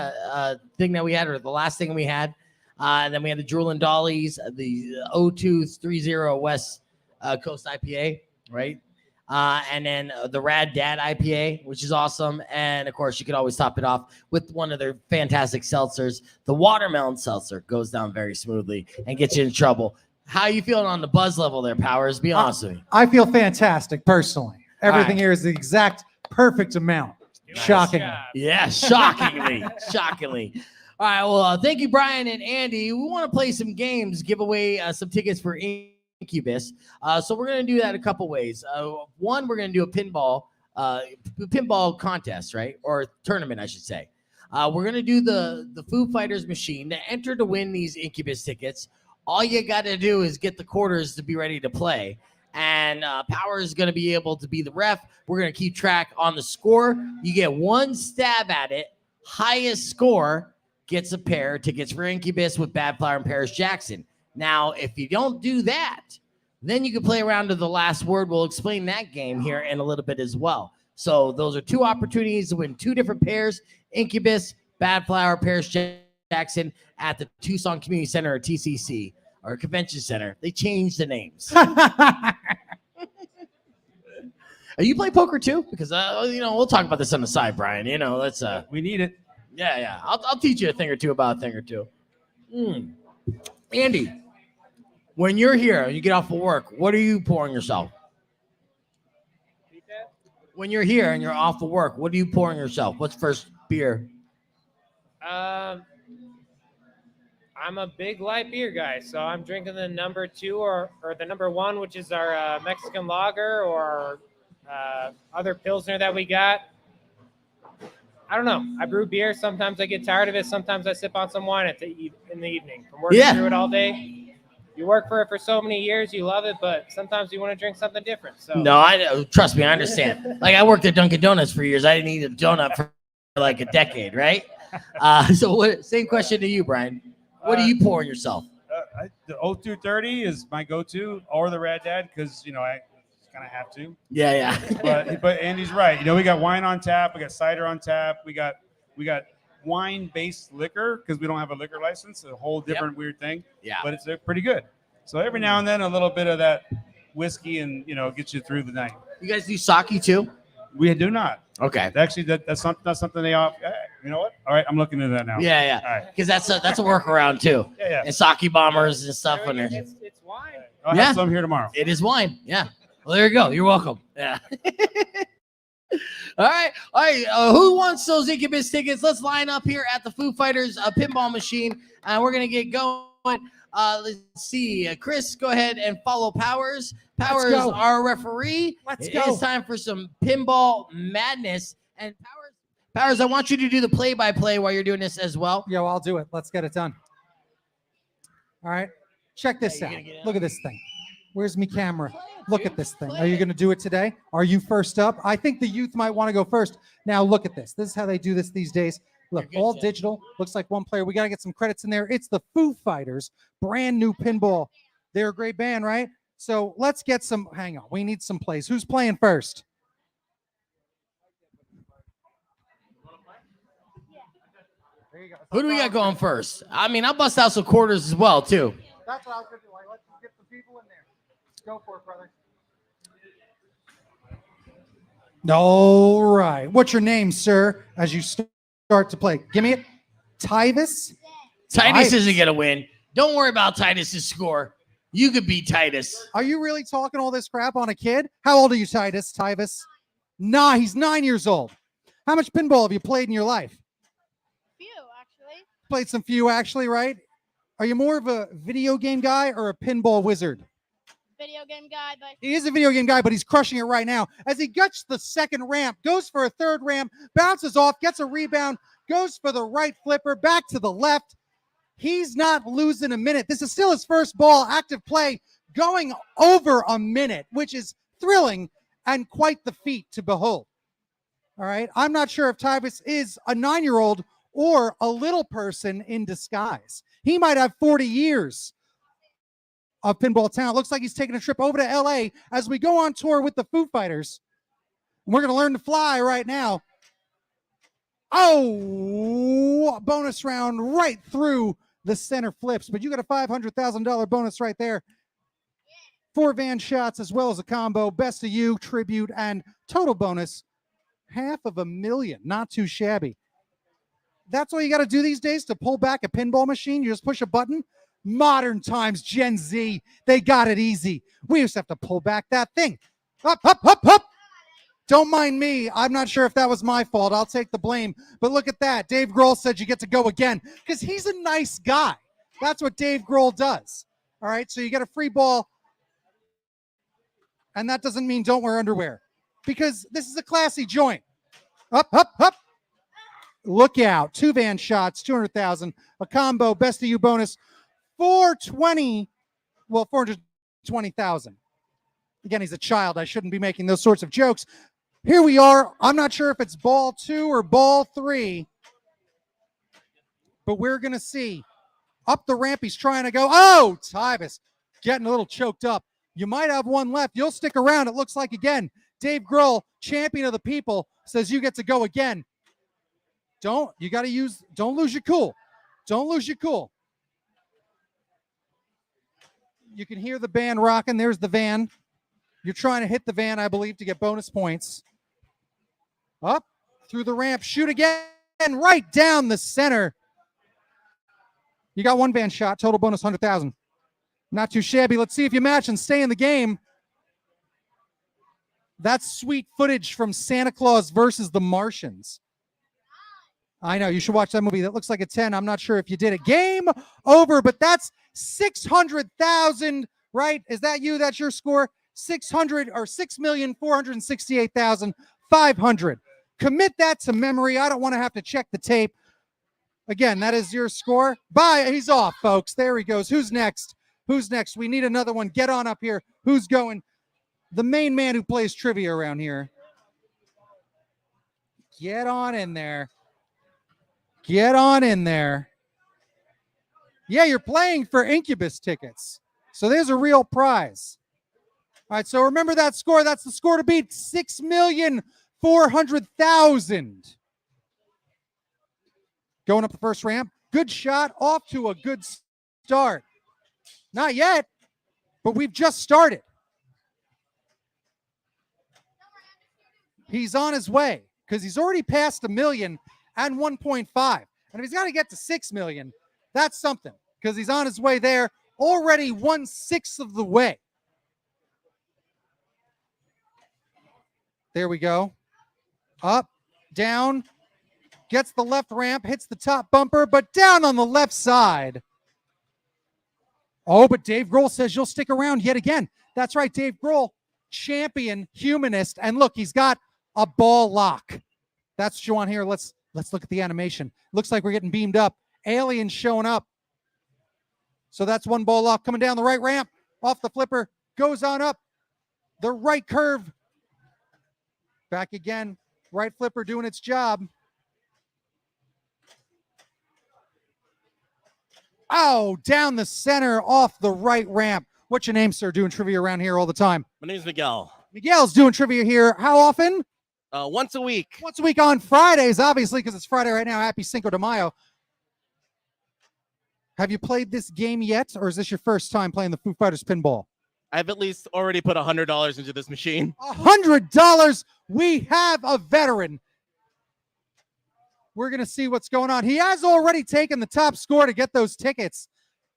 thing that we had, or the last thing we had. And then we had the Droolin' Dollies, the 0230 West Coast IPA, right? And then the Rad Dad IPA, which is awesome. And of course, you could always top it off with one of their fantastic seltzers. The watermelon seltzer goes down very smoothly and gets you in trouble. How are you feeling on the buzz level there, Powers? Be honest with me. I feel fantastic personally. Everything right. here is the exact perfect amount. Shocking. Yeah, shockingly. All right, well, thank you, Brian and Andy. We want to play some games, give away some tickets for Incubus. So we're going to do that a couple ways. One, we're going to do a pinball contest, right? Or tournament, I should say. We're going to do the Foo Fighters machine. To enter to win these Incubus tickets, all you got to do is get the quarters to be ready to play. And Power is going to be able to be the ref. We're going to keep track on the score. You get one stab at it. Highest score gets a pair of tickets for Incubus with Bad Flower and Paris Jackson. Now, if you don't do that, then you can play around to the last word. We'll explain that game here in a little bit as well. So those are two opportunities to win two different pairs, Incubus, Bad Flower, Paris Jackson at the Tucson Community Center, or TCC, or Convention Center. They changed the names. You play poker too? Because, we'll talk about this on the side, Brian. Let's... We need it. Yeah. I'll teach you a thing or two about a thing or two. Andy, when you're here and you get off of work, what are you pouring yourself? When you're here and you're off of work, what are you pouring yourself? What's first beer? I I'm a big light beer guy, so I'm drinking the number 2 or the number 1, which is our Mexican lager or other Pilsner that we got. I don't know. I brew beer. Sometimes I get tired of it. Sometimes I sip on some wine in the evening. From working through it all day. You work for it for so many years, you love it, but sometimes you want to drink something different. So No, I know. Trust me, I understand. Like I worked at Dunkin' Donuts for years. I didn't eat a donut for like a decade, right? Same question to you, Brian. What are you pouring yourself? The 0230 is my go-to, or the Rad Dad, because I kind of have to. Yeah. But Andy's right. We got wine on tap, we got cider on tap, we got wine-based liquor because we don't have a liquor license. A whole different weird thing. Yeah. But it's pretty good. So every now and then a little bit of that whiskey and gets you through the night. You guys do sake too? We do not. Okay. Actually, that's something they offer. You know what? All right, I'm looking into that now. Yeah. All right. Because that's a workaround too. Yeah. And sake bombers and stuff in there. it's wine. I'll have some here tomorrow. It is wine. Yeah. Well, there you go. You're welcome. Yeah. All right. Who wants those Incubus tickets? Let's line up here at the Foo Fighters pinball machine, and we're gonna get going. Let's see. Chris, go ahead and follow Powers. Powers, our referee. Let's go. It's time for some pinball madness. And Powers, I want you to do the play-by-play while you're doing this as well. Yo, I'll do it. Let's get it done. All right. Check this out. Look at this thing. Where's me camera? Look at this thing. Are you going to do it today? Are you first up? I think the youth might want to go first. Now look at this. This is how they do this these days. Look, all digital. Looks like one player. We got to get some credits in there. It's the Foo Fighters, brand new pinball. They're a great band, right? So let's get some. Hang on. We need some plays. Who's playing first? Who do we got going first? I mean, I'll bust out some quarters as well, too. That's what I was going to do. Let's get some people in there. Go for it, brother. All right. What's your name, sir, as you start to play? Give me it. Titus? Titus isn't going to win. Don't worry about Titus's score. You could beat Titus. Are you really talking all this crap on a kid? How old are you, Titus? Nah, he's 9 years old. How much pinball have you played in your life? Few, actually. Played some few, actually, right? Are you more of a video game guy or a pinball wizard? Video game guy, but He is a video game guy, but he's crushing it right now. As he gets the second ramp, goes for a third ramp, bounces off, gets a rebound, goes for the right flipper, back to the left. He's not losing a minute. This is still his first ball, active play, going over a minute, which is thrilling and quite the feat to behold. All right. I'm not sure if Titus is a 9-year-old or a little person in disguise. He might have 40 years of pinball talent. Looks like he's taking a trip over to LA as we go on tour with the Foo Fighters. We're going to learn to fly right now. Oh, bonus round right through the center flips, but you got a $500,000 bonus right there. 4 van shots as well as a combo, best of you, tribute, and total bonus, $500,000. Not too shabby. That's all you got to do these days to pull back a pinball machine. You just push a button. Modern times, Gen Z, they got it easy. We just have to pull back that thing. Up, up, up, up. Don't mind me. I'm not sure if that was my fault. I'll take the blame. But look at that. Dave Grohl said you get to go again because he's a nice guy. That's what Dave Grohl does. All right, so you get a free ball. And that doesn't mean don't wear underwear because this is a classy joint. Up, up, up. Look out. 2 van shots, 200,000. A combo, best of you bonus. 420,000. Again, he's a child. I shouldn't be making those sorts of jokes. Here we are. I'm not sure if it's ball 2 or ball 3, but we're going to see. Up the ramp, he's trying to go. Oh, Tyvis getting a little choked up. You might have one left. You'll stick around. It looks like again. Dave Grohl, champion of the people, says you get to go again. Don't lose your cool. Don't lose your cool. You can hear the band rocking. There's the van. You're trying to hit the van, I believe, to get bonus points. Up through the ramp. Shoot again. Right down the center. You got 1 van shot. Total bonus 100,000. Not too shabby. Let's see if you match and stay in the game. That's sweet footage from Santa Claus versus the Martians. I know, you should watch that movie. That looks like a 10. I'm not sure if you did it. Game over, but that's 600,000, right? Is that you? That's your score? 600 or 6,468,500. Commit that to memory. I don't want to have to check the tape. Again, that is your score. Bye. He's off, folks. There he goes. Who's next? Who's next? We need another one. Get on up here. Who's going? The main man who plays trivia around here. Get on in there. Get on in there. Yeah, you're playing for Incubus tickets. So there's a real prize. All right, so remember that score. That's the score to beat. 6,400,000. Going up the first ramp. Good shot. Off to a good start. Not yet, but we've just started. He's on his way because he's already passed 1 million and 1.5. And if he's got to get to 6 million, that's something because he's on his way there, already 1/6 of the way. There we go. Up, down, gets the left ramp, hits the top bumper, but down on the left side. Oh, but Dave Grohl says you'll stick around yet again. That's right, Dave Grohl, champion humanist. And look, he's got a ball lock. That's what you want here. Let's look at the animation. Looks like we're getting beamed up. Aliens showing up. So that's one ball lock coming down the right ramp. Off the flipper. Goes on up. The right curve. Back again. Right flipper doing its job. Oh, down the center off the right ramp. What's your name, sir? Doing trivia around here all the time. My name is Miguel. Miguel's doing trivia here. How often? Once a week. Once a week on Fridays, obviously, because it's Friday right now. Happy Cinco de Mayo. Have you played this game yet, or is this your first time playing the Foo Fighters pinball? I've at least already put $100 into this machine. $100. We have a veteran. We're going to see what's going on. He has already taken the top score to get those tickets.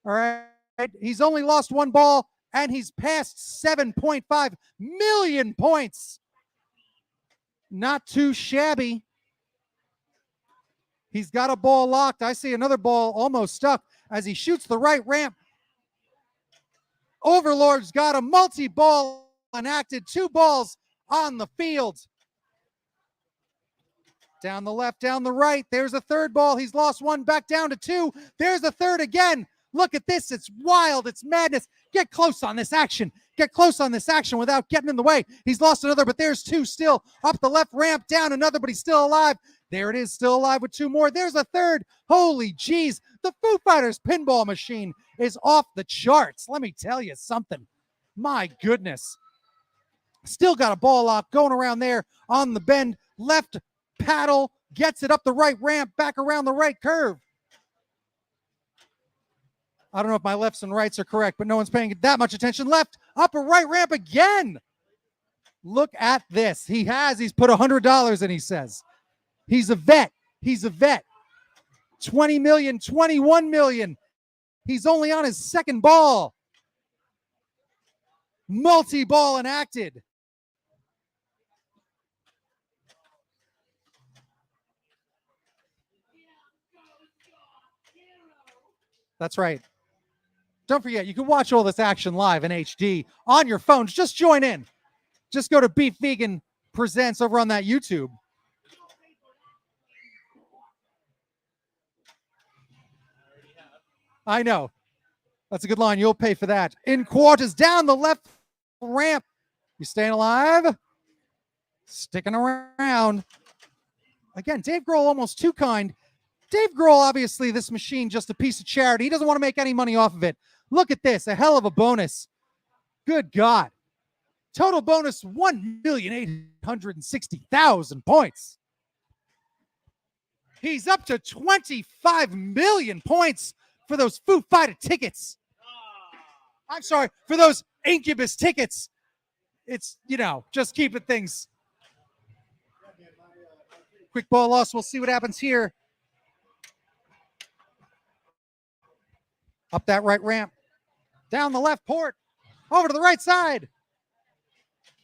All right. He's only lost one ball, and he's passed 7.5 million points. Not too shabby. He's got a ball locked. I see another ball almost stuck as he shoots the right ramp. Overlord's got a multi-ball enacted. 2 balls on the field. Down the left, down the right. There's a third ball. He's lost one, back down to 2. There's a third again. Look at this. It's wild. It's madness. Get close on this action. Get close on this action without getting in the way. He's lost another, but there's 2 still. Up the left ramp, down another, but he's still alive. There it is, still alive with 2 more. There's a third. Holy jeez. The Foo Fighters pinball machine is off the charts. Let me tell you something. My goodness. Still got a ball lock going around there on the bend. Left paddle, gets it up the right ramp, back around the right curve. I don't know if my lefts and rights are correct, but no one's paying that much attention. Left, upper right ramp again. Look at this. He's put $100 in, he says. He's a vet. He's a vet. 20 million, 21 million. He's only on his second ball. Multi-ball enacted. That's right. Don't forget, you can watch all this action live in HD on your phones. Just join in. Just go to Beef Vegan Presents over on that YouTube. I know. That's a good line. You'll pay for that. In quarters, down the left ramp. You staying alive? Sticking around. Again, Dave Grohl almost too kind. Dave Grohl, obviously, this machine, just a piece of charity. He doesn't want to make any money off of it. Look at this, a hell of a bonus. Good God. Total bonus, 1,860,000 points. He's up to 25 million points for those Foo Fighter tickets. I'm sorry, for those Incubus tickets. It's, just keeping things. Quick ball loss. We'll see what happens here. Up that right ramp. Down the left port. Over to the right side.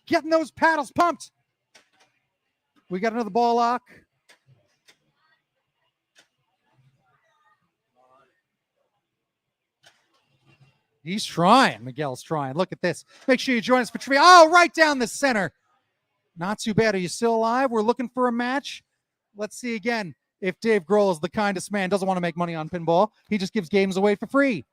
Getting those paddles pumped. We got another ball lock. He's trying. Miguel's trying. Look at this. Make sure you join us for trivia. Oh, right down the center. Not too bad. Are you still alive? We're looking for a match. Let's see again if Dave Grohl is the kindest man, doesn't want to make money on pinball. He just gives games away for free.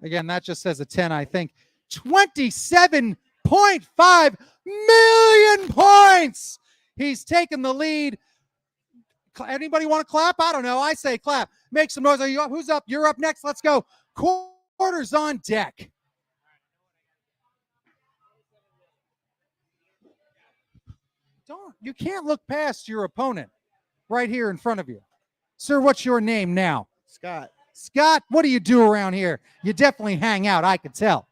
Again, that just says a 10, I think. 27.5 million points. He's taken the lead. Anybody want to clap? I don't know. I say clap. Make some noise. Are you up? Who's up? You're up next. Let's go. Quarters on deck. You can't look past your opponent right here in front of you. Sir, what's your name now? Scott. Scott, what do you do around here? You definitely hang out, I could tell.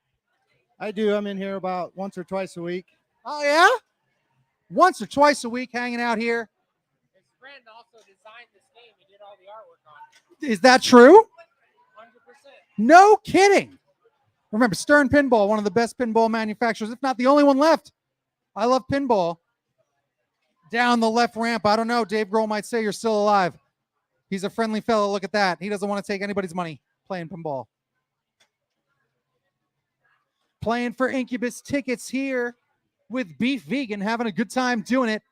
I do. I'm in here about once or twice a week. Oh, yeah? Once or twice a week hanging out here. His friend also designed this game. He did all the artwork on it. Is that true? 100%. No kidding. Remember, Stern Pinball, one of the best pinball manufacturers, if not the only one left. I love pinball. Down the left ramp. I don't know. Dave Grohl might say you're still alive. He's a friendly fellow. Look at that. He doesn't want to take anybody's money playing pinball. Playing for Incubus tickets here with Beef Vegan, having a good time doing it.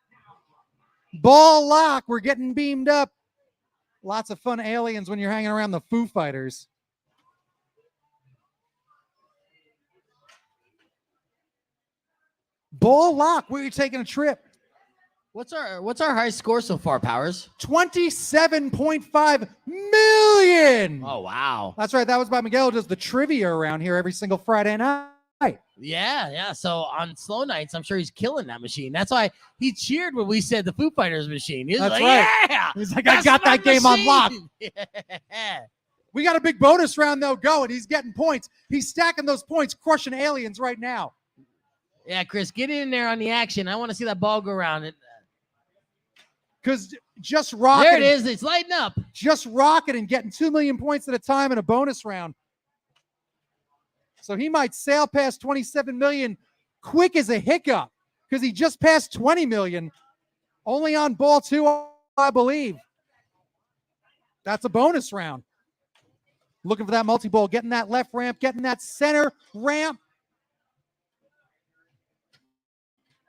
Ball lock. We're getting beamed up. Lots of fun aliens when you're hanging around the Foo Fighters. Ball lock. Where are you taking a trip? What's our high score so far, Powers? 27.5 million. Oh, wow. That's right. That was by Miguel. Does the trivia around here every single Friday night. Yeah. So on slow nights, I'm sure he's killing that machine. That's why he cheered when we said the Foo Fighters machine. He was That's like, right. yeah. He's like, I that's got my that game on lock. machine." Yeah. We got a big bonus round, though, going. He's getting points. He's stacking those points, crushing aliens right now. Yeah, Chris, get in there on the action. I want to see that ball go around. Because just rocking. There it is. It's lighting up. Just rocking and getting 2 million points at a time in a bonus round. So he might sail past 27 million quick as a hiccup because he just passed 20 million only on ball 2, I believe. That's a bonus round. Looking for that multi-ball, getting that left ramp, getting that center ramp.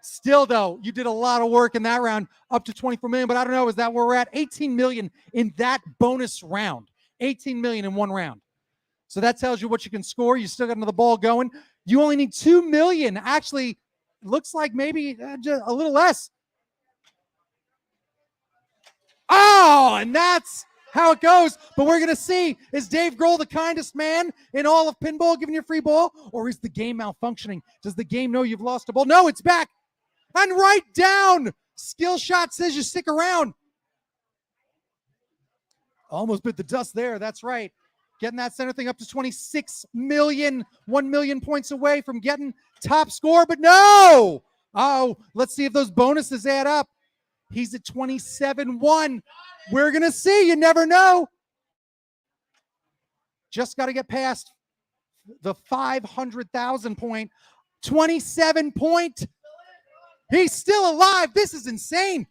Still, though, you did a lot of work in that round, up to 24 million, but I don't know, is that where we're at? 18 million in that bonus round. 18 million in one round. So that tells you what you can score. You still got another ball going. You only need 2 million. Actually, looks like maybe just a little less. Oh, and that's how it goes. But we're going to see, is Dave Grohl the kindest man in all of pinball giving you a free ball? Or is the game malfunctioning? Does the game know you've lost a ball? No, it's back. And right down. Skill shot says you stick around. Almost bit the dust there. That's right. Getting that center thing up to 26 million, 1 million points away from getting top score, but no. Oh, let's see if those bonuses add up. He's at 27-1. We're going to see. You never know. Just got to get past the 500,000 point. 27 point. He's still alive. This is insane.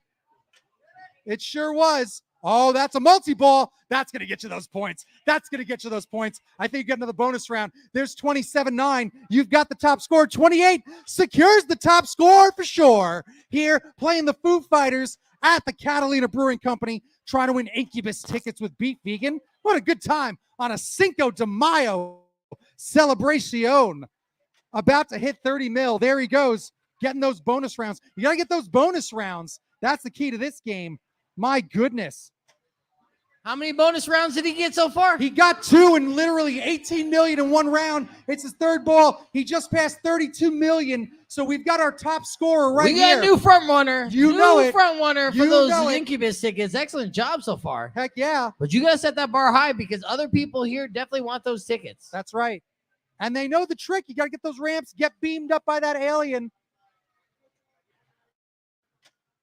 It sure was. Oh, that's a multi-ball. That's going to get you those points. That's going to get you those points. I think you get another bonus round. There's 27-9. You've got the top score. 28 secures the top score for sure. Here, playing the Foo Fighters at the Catalina Brewing Company, trying to win Incubus tickets with Beef Vegan. What a good time on a Cinco de Mayo celebration. About to hit 30 mil. There he goes, getting those bonus rounds. You got to get those bonus rounds. That's the key to this game. My goodness. How many bonus rounds did he get so far? He got 2 and literally 18 million in one round. It's his third ball. He just passed 32 million. So we've got our top scorer right here. We got a new front runner. You know it. Front runner for You those know it. Incubus tickets. Excellent job so far. Heck yeah. But you got to set that bar high because other people here definitely want those tickets. That's right. And they know the trick. You got to get those ramps, get beamed up by that alien.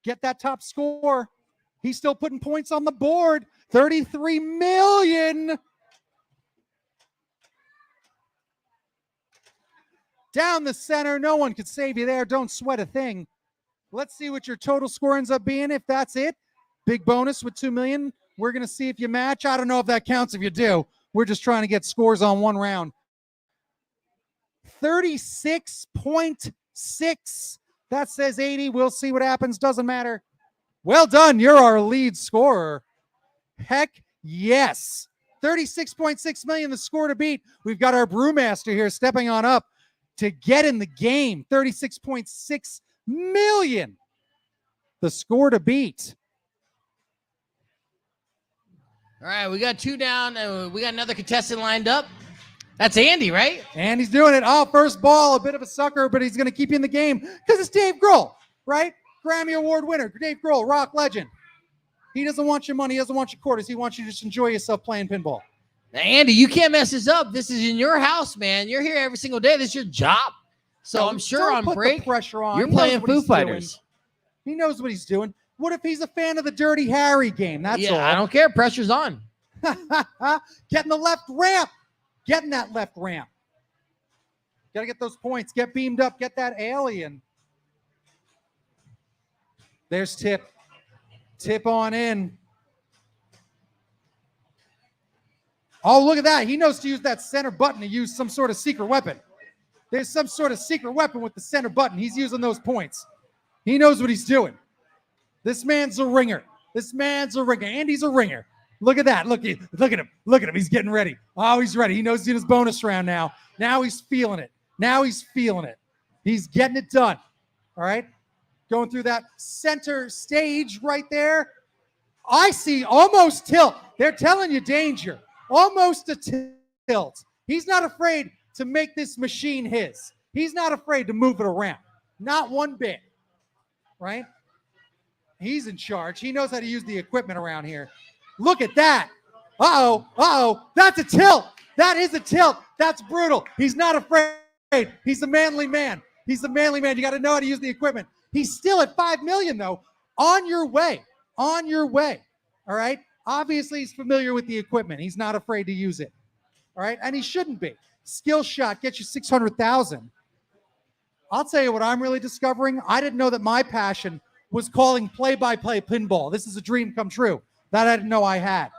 Get that top score. He's still putting points on the board. 33 million. Down the center. No one could save you there. Don't sweat a thing. Let's see what your total score ends up being. If that's it, big bonus with 2 million. We're going to see if you match. I don't know if that counts if you do. We're just trying to get scores on one round. 36.6. That says 80. We'll see what happens. Doesn't matter. Well done. You're our lead scorer. Heck yes. 36.6 million, the score to beat. We've got our brewmaster here stepping on up to get in the game. 36.6 million, the score to beat. All right, we got 2 down, and we got another contestant lined up. That's Andy, right? And he's doing it. Oh, first ball, a bit of a sucker, but he's going to keep you in the game because it's Dave Grohl, right? Grammy Award winner, Dave Grohl, rock legend. He doesn't want your money. He doesn't want your quarters. He wants you to just enjoy yourself playing pinball. Now, Andy, you can't mess this up. This is in your house, man. You're here every single day. This is your job. So I'm sure Don't on put the break, pressure on. you're He knows playing what Foo he's Fighters. doing. He knows what he's doing. What if he's a fan of the Dirty Harry game? That's all. I don't care. Pressure's on. Getting the left ramp. Getting that left ramp. Got to get those points. Get beamed up. Get that alien. There's Tip. Tip on in. Oh, look at that. He knows to use that center button to use some sort of secret weapon. There's some sort of secret weapon with the center button. He's using those points. He knows what he's doing. This man's a ringer. This man's a ringer. Andy's a ringer. Look at that. Look at him. Look at him. He's getting ready. Oh, he's ready. He knows he's in his bonus round now. Now he's feeling it. Now he's feeling it. He's getting it done. All right. Going through that center stage right there. I see almost tilt. They're telling you danger. Almost a tilt. He's not afraid to make this machine his. He's not afraid to move it around. Not one bit. Right? He's in charge. He knows how to use the equipment around here. Look at that. Uh-oh. Uh-oh. That's a tilt. That is a tilt. That's brutal. He's not afraid. He's a manly man. He's a manly man. You got to know how to use the equipment. He's still at 5 million, though. On your way. On your way. All right? Obviously, he's familiar with the equipment. He's not afraid to use it. All right? And he shouldn't be. Skill shot gets you 600,000. I'll tell you what I'm really discovering. I didn't know that my passion was calling play-by-play pinball. This is a dream come true. That I didn't know I had.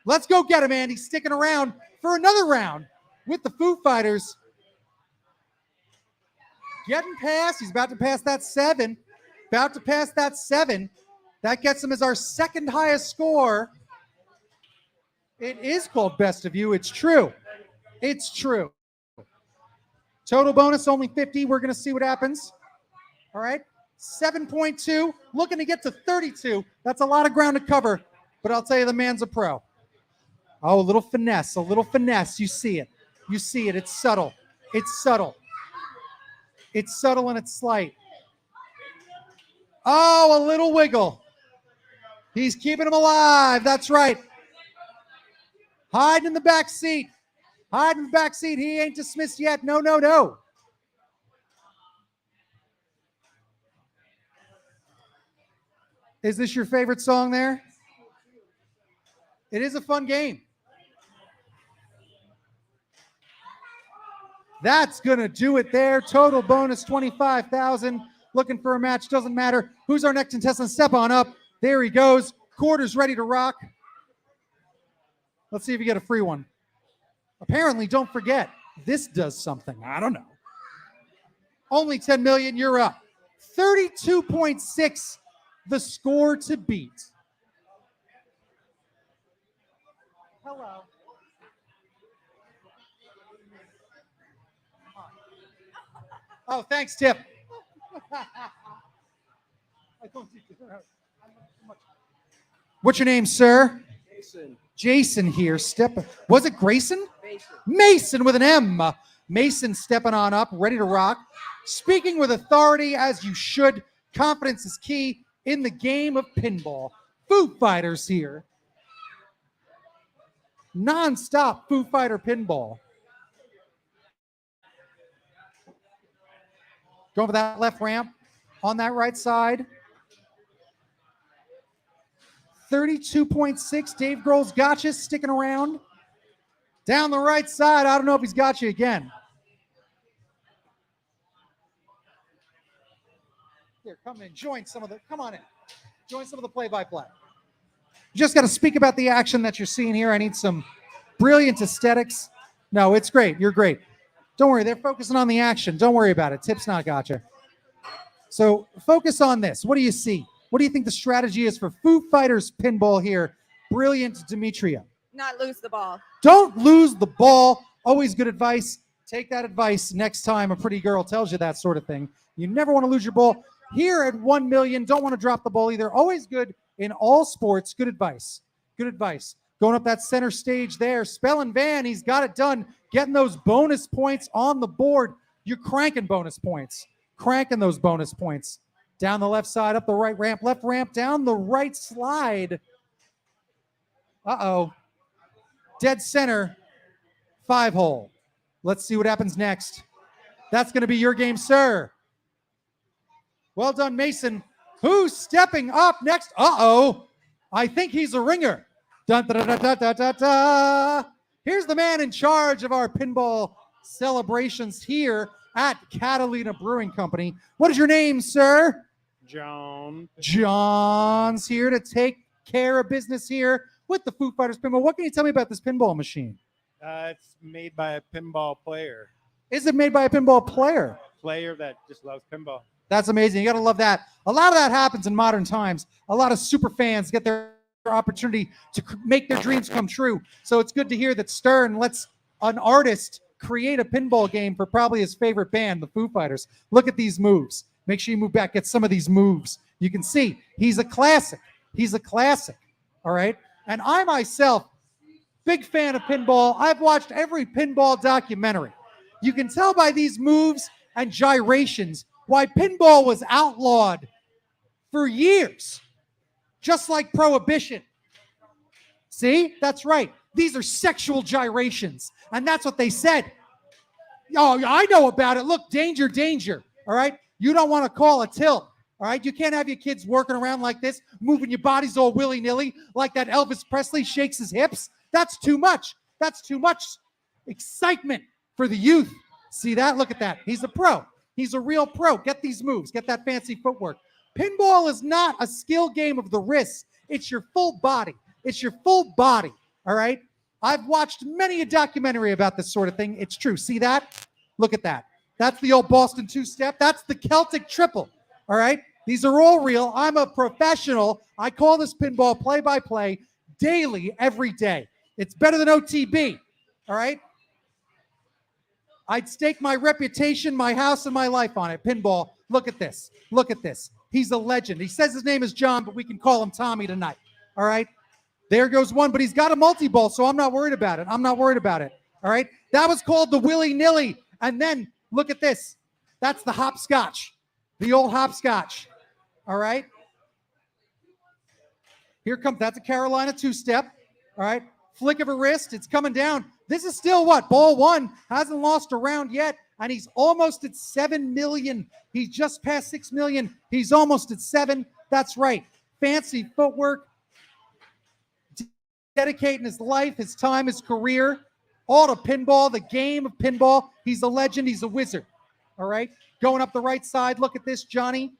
Let's go get him, Andy. Sticking around for another round with the Foo Fighters. Getting past. He's about to pass that 7. About to pass that 7. That gets him as our second highest score. It is called Best of You. It's true. It's true. Total bonus, only 50. We're going to see what happens. All right. 7.2. Looking to get to 32. That's a lot of ground to cover. But I'll tell you, the man's a pro. Oh, a little finesse. A little finesse. You see it. You see it. It's subtle. It's subtle. It's subtle and it's slight. Oh, a little wiggle. He's keeping him alive. That's right. Hiding in the back seat. Hiding in the back seat. He ain't dismissed yet. No, no, no. Is this your favorite song there? It is a fun game. That's going to do it there. Total bonus 25,000. Looking for a match. Doesn't matter. Who's our next contestant? Step on up. There he goes. Quarters ready to rock. Let's see if you get a free one. Apparently, don't forget, this does something. I don't know. Only 10 million. You're up. 32.6, the score to beat. Hello. Oh, thanks, Tip. What's your name, sir? Jason. Jason here. Was it Grayson? Mason with an M. Mason stepping on up, ready to rock. Speaking with authority as you should. Confidence is key in the game of pinball. Foo Fighters here. Non-stop Foo Fighter pinball. Going for that left ramp on that right side. 32.6. Dave Grohl's got you, sticking around. Down the right side. I don't know if he's got you again. Here, come in. Join some of the. Come on in. Join some of the play-by-play. You just got to speak about the action that you're seeing here. I need some brilliant aesthetics. No, it's great. You're great. Don't worry. They're focusing on the action. Don't worry about it. Tip's not gotcha. So focus on this. What do you see? What do you think the strategy is for Foo Fighters pinball here? Brilliant, Demetria. Not lose the ball. Don't lose the ball. Always good advice. Take that advice next time a pretty girl tells you that sort of thing. You never want to lose your ball. Here at 1 million, don't want to drop the ball either. Always good in all sports. Good advice. Good advice. Going up that center stage there. Spellin' Van, he's got it done. Getting those bonus points on the board. You're cranking bonus points. Cranking those bonus points. Down the left side, up the right ramp, left ramp, down the right slide. Uh-oh. Dead center, 5-hole. Let's see what happens next. That's going to be your game, sir. Well done, Mason. Who's stepping up next? Uh-oh. I think he's a ringer. Dun, da, da, da, da, da, da. Here's the man in charge of our pinball celebrations here at Catalina Brewing Company. What is your name, sir? John. John's here to take care of business here with the Foo Fighters pinball. What can you tell me about this pinball machine? It's made by a pinball player. Is it made by a pinball player? Player that just loves pinball. That's amazing. You got to love that. A lot of that happens in modern times. A lot of super fans get their opportunity to make their dreams come true. So it's good to hear that Stern lets an artist create a pinball game for probably his favorite band, the Foo Fighters. Look at these moves. Make sure you move back, get some of these moves. You can see he's a classic. He's a classic. All right. And I myself, big fan of pinball. I've watched every pinball documentary. You can tell by these moves and gyrations why pinball was outlawed for years, just like prohibition. See, that's right. These are sexual gyrations, and that's what they said. Oh, I know about it. Look, danger, danger. All right. You don't want to call a tilt. All right. You can't have your kids working around like this, moving your bodies all willy-nilly like that Elvis Presley shakes his hips. That's too much. That's too much excitement for the youth. See that? Look at that. He's a pro. He's a real pro. Get these moves. Get that fancy footwork. Pinball is not a skill game of the wrists. It's your full body. It's your full body. All right? I've watched many a documentary about this sort of thing. It's true. See that? Look at that. That's the old Boston two-step. That's the Celtic triple. All right? These are all real. I'm a professional. I call this pinball play-by-play daily, every day. It's better than OTB. All right? I'd stake my reputation, my house, and my life on it. Pinball. Look at this. Look at this. He's a legend. He says his name is John, but we can call him Tommy tonight. All right? There goes one, but he's got a multi-ball, so I'm not worried about it. I'm not worried about it. All right? That was called the willy-nilly. And then, look at this. That's the hopscotch. The old hopscotch. All right? Here comes, that's a Carolina two-step. All right? Flick of a wrist. It's coming down. This is still what? Ball one. Hasn't lost a round yet. And he's almost at 7 million. He's just past 6 million. He's almost at 7. That's right. Fancy footwork. Dedicating his life, his time, his career, all to pinball, the game of pinball. He's a legend. He's a wizard. All right. Going up the right side. Look at this, Johnny.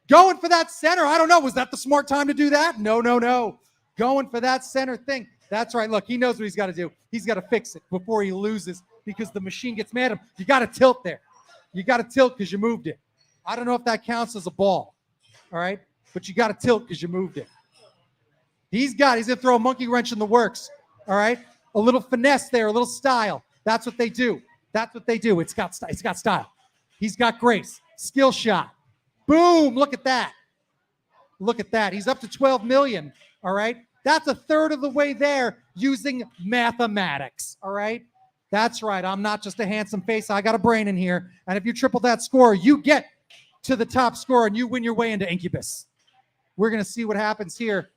Going for that center. I don't know. Was that the smart time to do that? No, no, no. Going for that center thing. That's right. Look, he knows what he's got to do. He's got to fix it before he loses because the machine gets mad at him. You got to tilt there. You got to tilt because you moved it. I don't know if that counts as a ball. All right. But you got to tilt because you moved it. He's going to throw a monkey wrench in the works. All right. A little finesse there, a little style. That's what they do. That's what they do. It's got style. He's got grace. Skill shot. Boom. Look at that. Look at that. He's up to 12 million. All right. That's a third of the way there using mathematics. All right. That's right. I'm not just a handsome face. I got a brain in here. And if you triple that score, you get to the top score and you win your way into Incubus. We're going to see what happens here.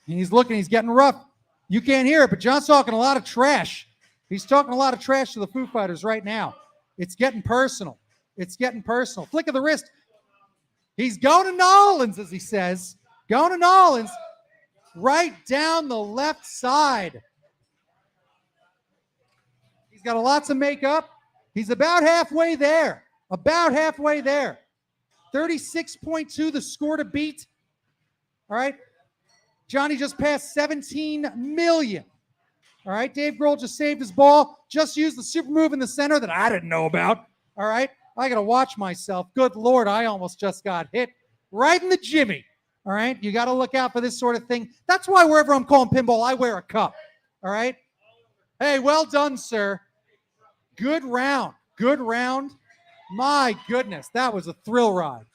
He's looking. He's getting rough. You can't hear it, but John's talking a lot of trash. He's talking a lot of trash to the Foo Fighters right now. It's getting personal. It's getting personal. Flick of the wrist. He's going to Nolans, as he says. Going to Nolans. Right down the left side. He's got lots of makeup. He's about halfway there. About halfway there. 36.2, the score to beat. All right. Johnny just passed 17 million. All right. Dave Grohl just saved his ball. Just used the super move in the center that I didn't know about. All right. I got to watch myself. Good Lord. I almost just got hit right in the jimmy. All right. You got to look out for this sort of thing. That's why wherever I'm calling pinball, I wear a cup. All right. Hey, well done, sir. Good round. Good round. My goodness. That was a thrill ride.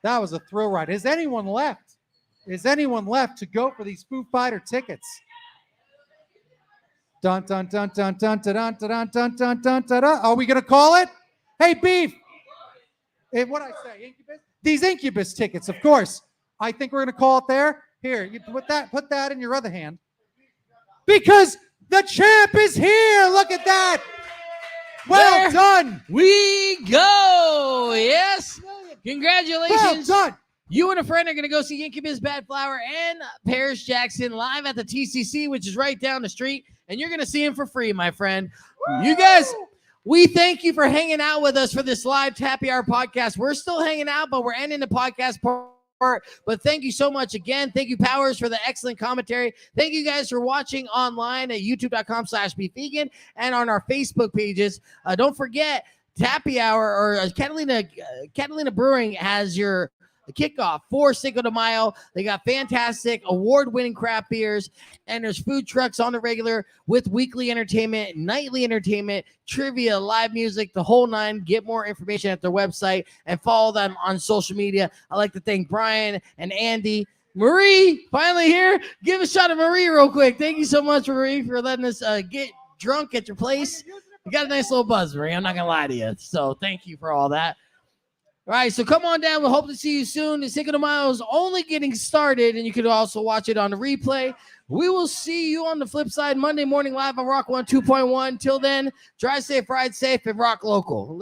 That was a thrill ride. Is anyone left? Is anyone left to go for these Foo Fighter tickets? Dun dun dun dun dun dun dun dun dun dun dun dun. Are we gonna call it? Hey, Beef. Hey, what I say? Incubus? These Incubus tickets, of course. I think we're gonna call it there. Here, you put that in your other hand. Because the champ is here. Look at that. Well There done. we go. Yes. Congratulations. Well done. You and a friend are going to go see Incubus, Bad Flower, and Paris Jackson live at the TCC, which is right down the street. And you're going to see him for free, my friend. You guys, we thank you for hanging out with us for this live Tappy Hour podcast. We're still hanging out, but we're ending the podcast part. But thank you so much again. Thank you, Powers, for the excellent commentary. Thank you guys for watching online at youtube.com/beefvegan and on our Facebook pages. Don't forget, Tappy Hour or Catalina Brewing has your kickoff for Cinco de Mayo. They got fantastic award-winning craft beers, and there's food trucks on the regular with weekly entertainment, nightly entertainment, trivia, live music, the whole nine. Get more information at their website and follow them on social media. I'd like to thank Brian and Andy. Marie, finally here. Give a shot at Marie real quick. Thank you so much, Marie, for letting us get drunk at your place. You got a nice little buzz, Marie. I'm not going to lie to you. So thank you for all that. All right, so come on down. We hope to see you soon. The Cinco de Mayo is only getting started, and you can also watch it on the replay. We will see you on the flip side Monday morning live on Rock 1 2.1. Till then, drive safe, ride safe, and rock local.